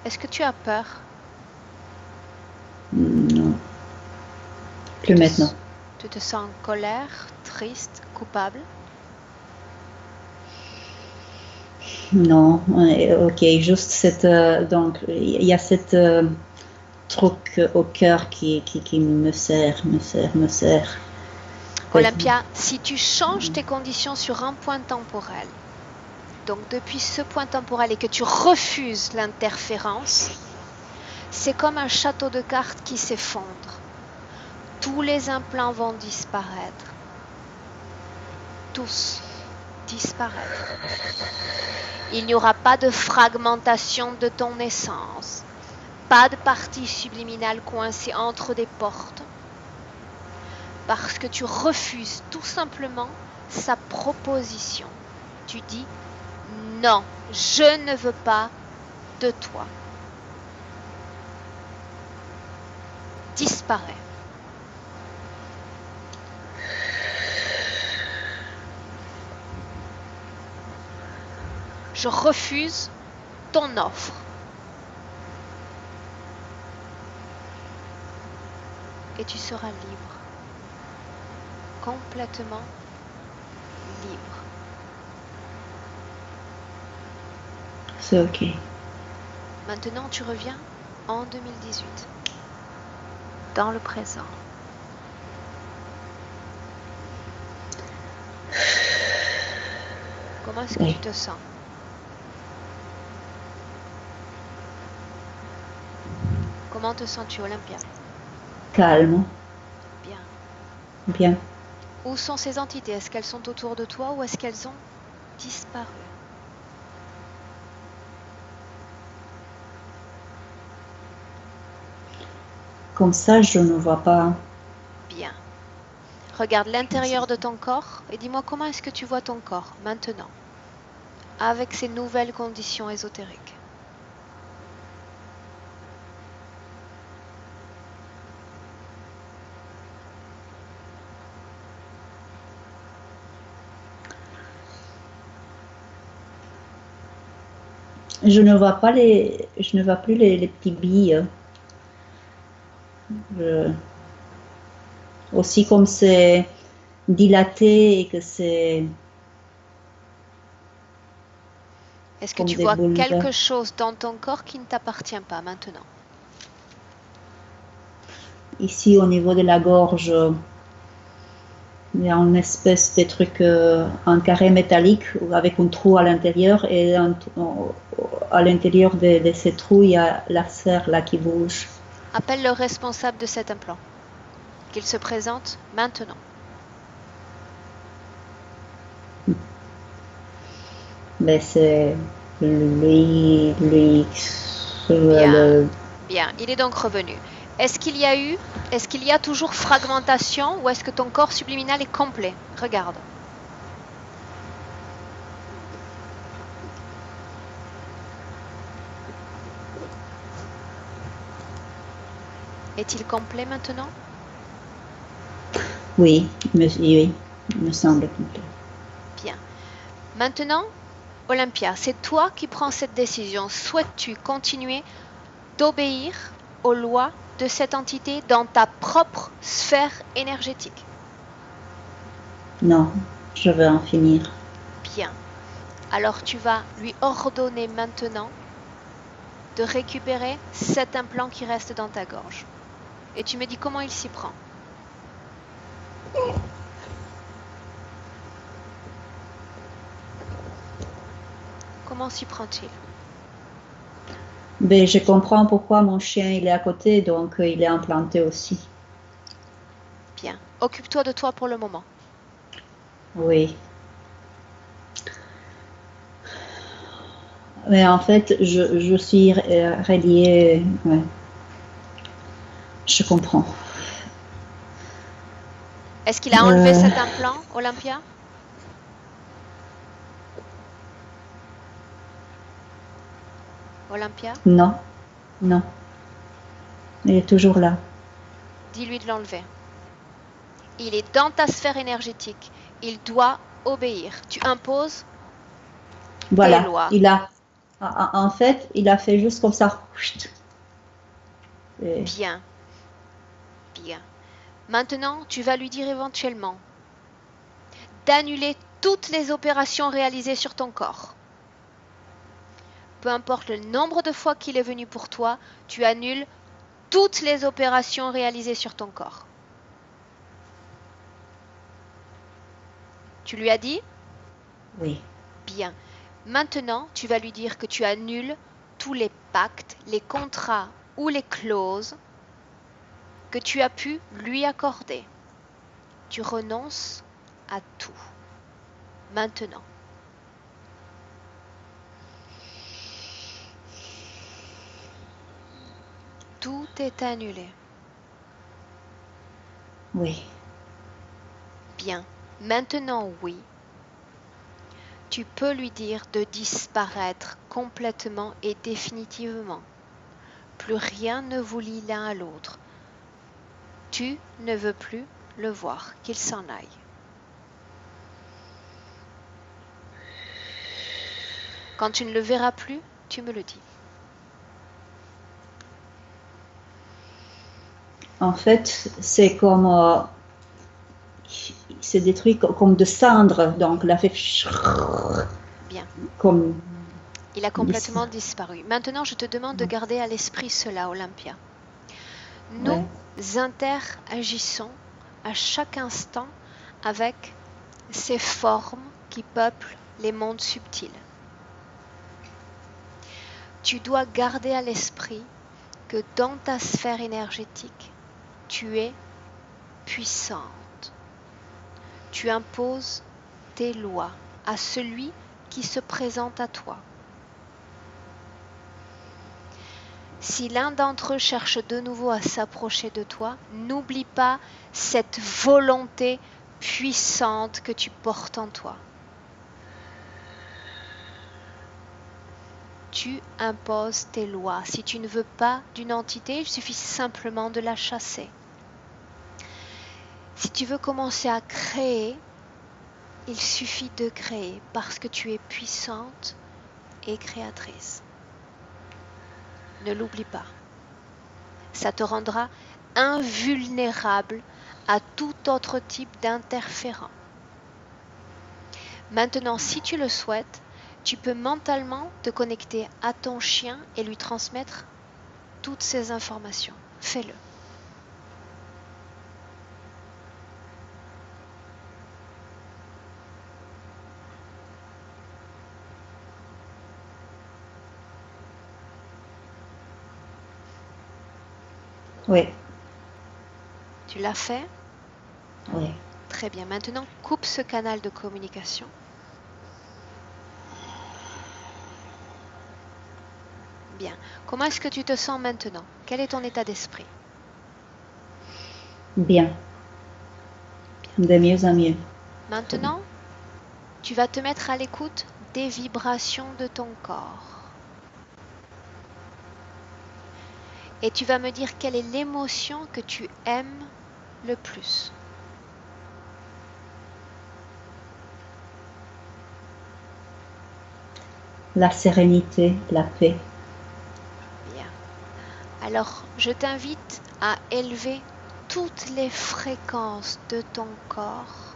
Est-ce que tu as peur? Non. Plus maintenant. Tu te sens en colère, triste, coupable? Non, ok, juste cette... donc, il y a cette truc au cœur qui me serre. Olympia, si tu changes tes conditions sur un point temporel, donc depuis ce point temporel et que tu refuses l'interférence, c'est comme un château de cartes qui s'effondre. Tous les implants vont disparaître. tous disparaître. Il n'y aura pas de fragmentation de ton essence, pas de partie subliminale coincée entre des portes, parce que tu refuses tout simplement sa proposition. Tu dis non, je ne veux pas de toi. Disparaît. Je refuse ton offre. Et tu seras libre. Complètement libre. C'est ok. Maintenant, tu reviens en 2018. Dans le présent. Comment est-ce que Oui. tu te sens? Comment te sens-tu, Olympia? Calme. Bien. Bien. Où sont ces entités? Est-ce qu'elles sont autour de toi ou est-ce qu'elles ont disparu? Comme ça, je ne vois pas. Bien. Regarde l'intérieur de ton corps et dis-moi comment est-ce que tu vois ton corps maintenant, avec ces nouvelles conditions ésotériques. Je ne vois pas je ne vois plus les petits billes. Aussi comme c'est dilaté et que c'est Est-ce que comme tu des vois boules. quelque chose dans ton corps qui ne t'appartient pas maintenant? Ici, au niveau de la gorge, il y a une espèce de truc, un carré métallique avec un trou à l'intérieur et à l'intérieur de ces trous, il y a la serre là qui bouge. Appelle le responsable de cet implant. Qu'il se présente maintenant. Mais c'est lui, Bien. Bien, il est donc revenu. Est-ce qu'il y a toujours fragmentation ou est-ce que ton corps subliminal est complet? Regarde. Est-il complet maintenant? oui, il me semble complet. Bien. Maintenant, Olympia, c'est toi qui prends cette décision. Souhaites-tu continuer d'obéir aux lois de cette entité dans ta propre sphère énergétique? Non, je veux en finir. Bien. Alors tu vas lui ordonner maintenant de récupérer cet implant qui reste dans ta gorge. Et tu me dis comment il s'y prend. Comment s'y prend-il? Mais je comprends pourquoi mon chien il est à côté, donc il est implanté aussi. Bien. Occupe-toi de toi pour le moment. Oui. Mais en fait, je suis reliée. Ouais. Je comprends. Est-ce qu'il a enlevé cet implant, Olympia? Olympia? Non, non. Il est toujours là. Dis-lui de l'enlever. Il est dans ta sphère énergétique. Il doit obéir. Tu imposes Voilà. tes lois. Il a. En fait, il a fait juste comme ça. Et Bien. Bien. Maintenant, tu vas lui dire éventuellement d'annuler toutes les opérations réalisées sur ton corps. Peu importe le nombre de fois qu'il est venu pour toi, tu annules toutes les opérations réalisées sur ton corps. Tu lui as dit? oui. Bien. Maintenant, tu vas lui dire que tu annules tous les pactes, les contrats ou les clauses que tu as pu lui accorder. Tu renonces à tout. maintenant. Tout est annulé. Oui. Bien. Maintenant, oui. Tu peux lui dire de disparaître complètement et définitivement. Plus rien ne vous lie l'un à l'autre. Tu ne veux plus le voir, qu'il s'en aille. Quand tu ne le verras plus, tu me le dis. En fait, c'est comme... c'est des trucs comme de cendres, donc la fait... Bien. Comme... Il a complètement disparu. Maintenant, je te demande de garder à l'esprit cela, Olympia. Nous interagissons à chaque instant avec ces formes qui peuplent les mondes subtils. Tu dois garder à l'esprit que dans ta sphère énergétique, tu es puissante. Tu imposes tes lois à celui qui se présente à toi. Si l'un d'entre eux cherche de nouveau à s'approcher de toi, n'oublie pas cette volonté puissante que tu portes en toi. Tu imposes tes lois. Si tu ne veux pas d'une entité, il suffit simplement de la chasser. Si tu veux commencer à créer, il suffit de créer parce que tu es puissante et créatrice. Ne l'oublie pas. Ça te rendra invulnérable à tout autre type d'interférent. Maintenant, si tu le souhaites, tu peux mentalement te connecter à ton chien et lui transmettre toutes ces informations. Fais-le. Oui. Tu l'as fait? Oui. Très bien. Maintenant, coupe ce canal de communication. Bien. Comment est-ce que tu te sens maintenant? Quel est ton état d'esprit? Bien. De mieux en mieux. Maintenant, tu vas te mettre à l'écoute des vibrations de ton corps. Et tu vas me dire quelle est l'émotion que tu aimes le plus. La sérénité, la paix. Bien. Alors, je t'invite à élever toutes les fréquences de ton corps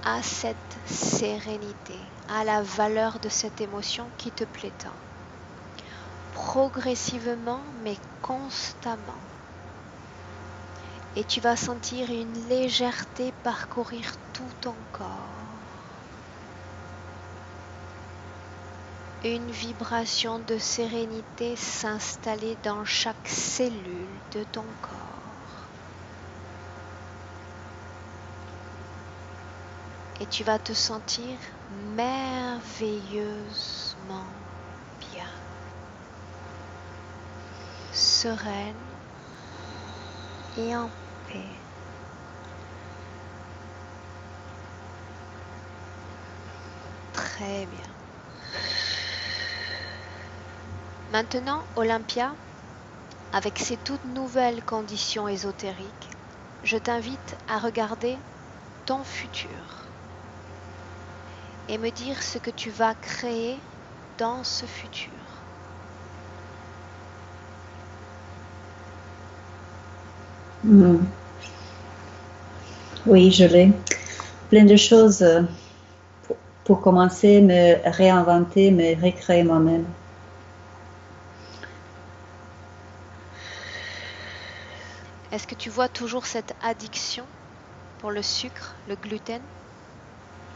à cette sérénité, à la valeur de cette émotion qui te plaît tant. Progressivement, mais constamment. Et tu vas sentir une légèreté parcourir tout ton corps. Une vibration de sérénité s'installer dans chaque cellule de ton corps. Et tu vas te sentir merveilleusement bien, sereine et en paix. Très bien. Maintenant, Olympia, avec ces toutes nouvelles conditions ésotériques, je t'invite à regarder ton futur et me dire ce que tu vas créer dans ce futur. Oui, je l'ai. Plein de choses pour commencer, me réinventer, me recréer moi-même. Est-ce que tu vois toujours cette addiction pour le sucre, le gluten?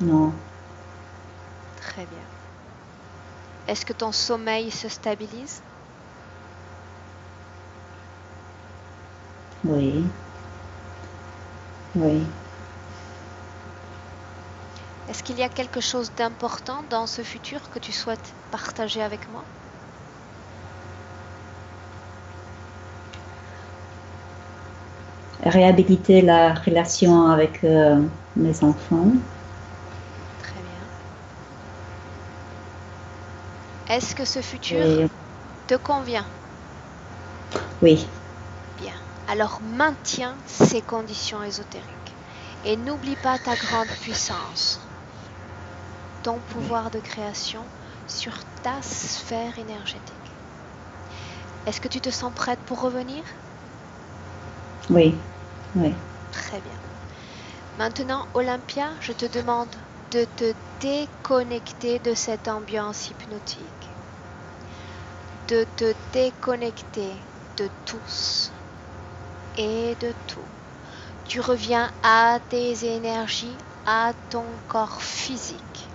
Non. Très bien. Est-ce que ton sommeil se stabilise? Oui. Oui. Est-ce qu'il y a quelque chose d'important dans ce futur que tu souhaites partager avec moi? Réhabiliter la relation avec mes enfants. Très bien. Est-ce que ce futur Et te convient? oui, Bien. Alors maintiens ces conditions ésotériques et n'oublie pas ta grande puissance, ton pouvoir de création sur ta sphère énergétique. Est-ce que tu te sens prête pour revenir? oui, oui. Très bien. Maintenant, Olympia, je te demande de te déconnecter de cette ambiance hypnotique, de te déconnecter de tous et de tout. Tu reviens à tes énergies, à ton corps physique.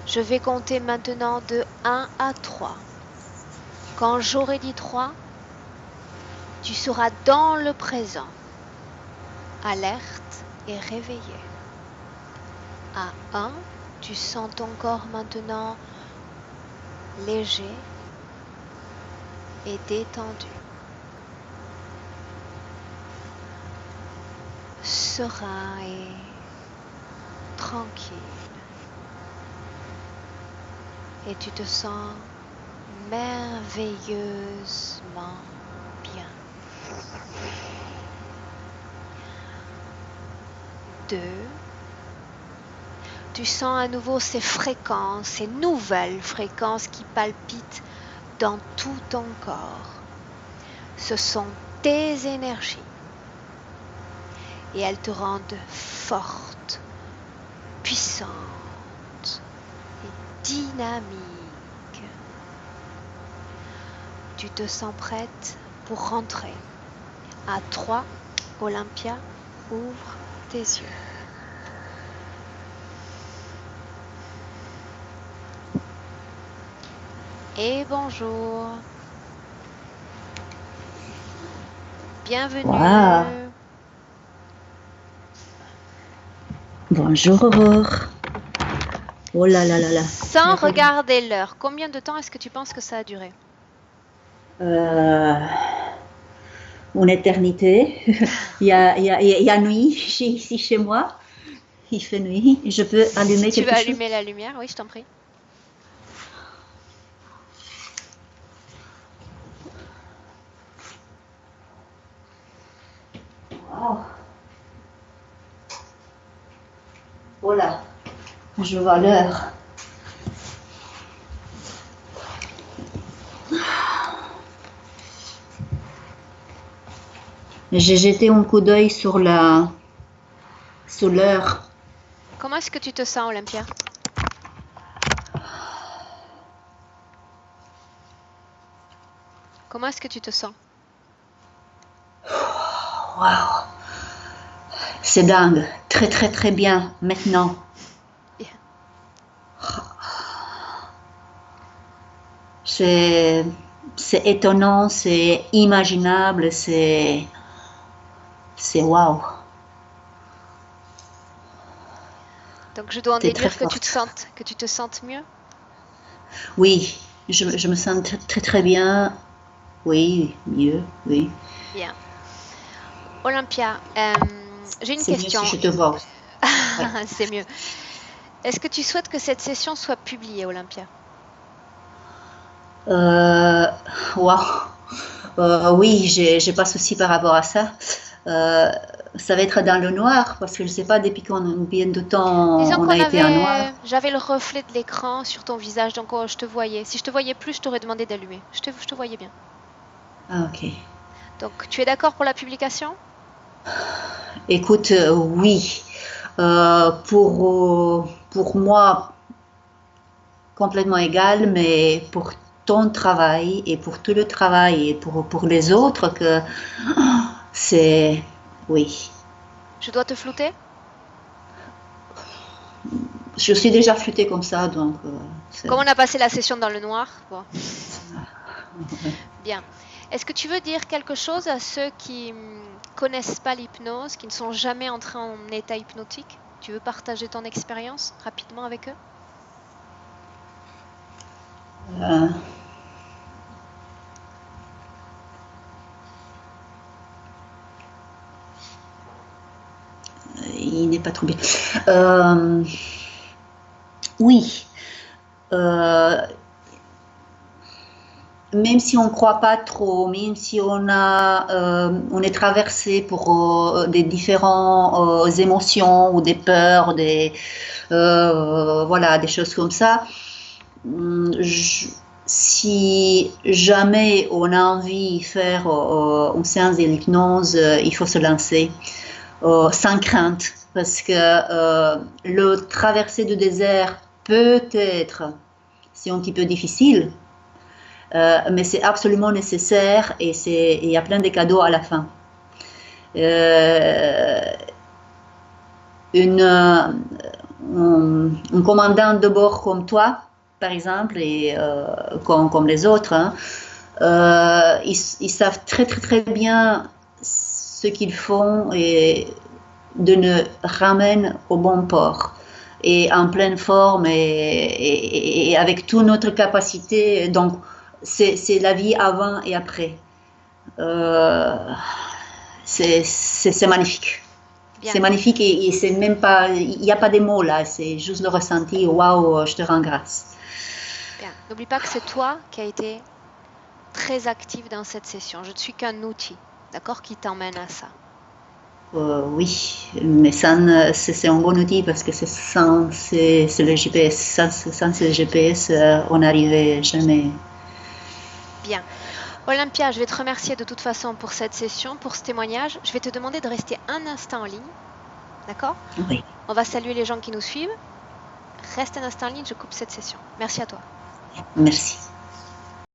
Je vais compter maintenant de 1 à 3. Quand j'aurai dit 3, tu seras dans le présent, alerte et réveillé. À 1, tu sens ton corps maintenant léger et détendu, serein et tranquille. Et tu te sens merveilleusement bien. 2, tu sens à nouveau ces fréquences, ces nouvelles fréquences qui palpitent dans tout ton corps. Ce sont tes énergies et elles te rendent forte, puissante et dynamique. Tu te sens prête pour rentrer. À 3, Olympia, ouvre tes yeux. Et bonjour. Bienvenue. Wow. Bonjour Aurore. Oh là là là là. Sans regarder l'heure, combien de temps est-ce que tu penses que ça a duré? Une éternité. il y a nuit ici chez moi. Il fait nuit. Je peux allumer Tu quelque veux chose? allumer la lumière? Oui, je t'en prie. Wow. Voilà. Je vois l'heure. J'ai jeté un coup d'œil sur l'heure. Comment est-ce que tu te sens, Olympia? Comment est-ce que tu te sens? Waouh. C'est dingue. Très très très bien maintenant. Bien. C'est étonnant, c'est imaginable, c'est waouh. Donc je dois en T'es très déduire que forte. tu te sentes mieux? Oui, je me sens très très bien. Oui, mieux, oui. Bien. Olympia, j'ai une C'est mieux question. si je te vois. C'est mieux. Est-ce que tu souhaites que cette session soit publiée, Olympia? Waouh. Oui, j'ai pas de souci par rapport à ça. Ça va être dans le noir parce que je sais pas depuis combien de temps Disons on a été en noir. j'avais le reflet de l'écran sur ton visage, donc je te voyais. Si je te voyais plus, je t'aurais demandé d'allumer. Je te voyais bien. Ah, ok. Donc tu es d'accord pour la publication? Écoute, oui. Pour moi, complètement égal, mais pour ton travail et pour tout le travail et pour les autres, que c'est... Oui. Je dois te flouter? Je suis déjà floutée comme ça, donc... Comme on a passé la session dans le noir, bon. Bien. Est-ce que tu veux dire quelque chose à ceux qui connaissent pas l'hypnose, qui ne sont jamais entrés en état hypnotique? Tu veux partager ton expérience rapidement avec eux? Euh, il n'est pas troublé. Oui. Même si on ne croit pas trop, même si on est traversé pour des différentes émotions ou des peurs, voilà, des choses comme ça, si jamais on a envie de faire une séance de l'hypnose, il faut se lancer sans crainte, parce que le traversée du désert peut-être, c'est un petit peu difficile. Mais c'est absolument nécessaire et il y a plein de cadeaux à la fin. Un commandant de bord comme toi, par exemple, et comme les autres, hein, ils savent très très très bien ce qu'ils font et de nous ramener au bon port et en pleine forme et avec toute notre capacité. Donc, c'est la vie avant et après. C'est magnifique. Bien. C'est magnifique et c'est même pas, il n'y a pas de mots là, c'est juste le ressenti. Waouh, je te rends grâce. Bien. N'oublie pas que c'est toi qui as été très active dans cette session. Je ne suis qu'un outil, d'accord, qui t'emmène à ça. Oui, mais c'est un bon outil parce que sans le GPS, sans le GPS, on n'arrivait jamais. Bien. Olympia, je vais te remercier de toute façon pour cette session, pour ce témoignage. Je vais te demander de rester un instant en ligne. D'accord? Oui. On va saluer les gens qui nous suivent. Reste un instant en ligne, je coupe cette session. Merci à toi. Merci.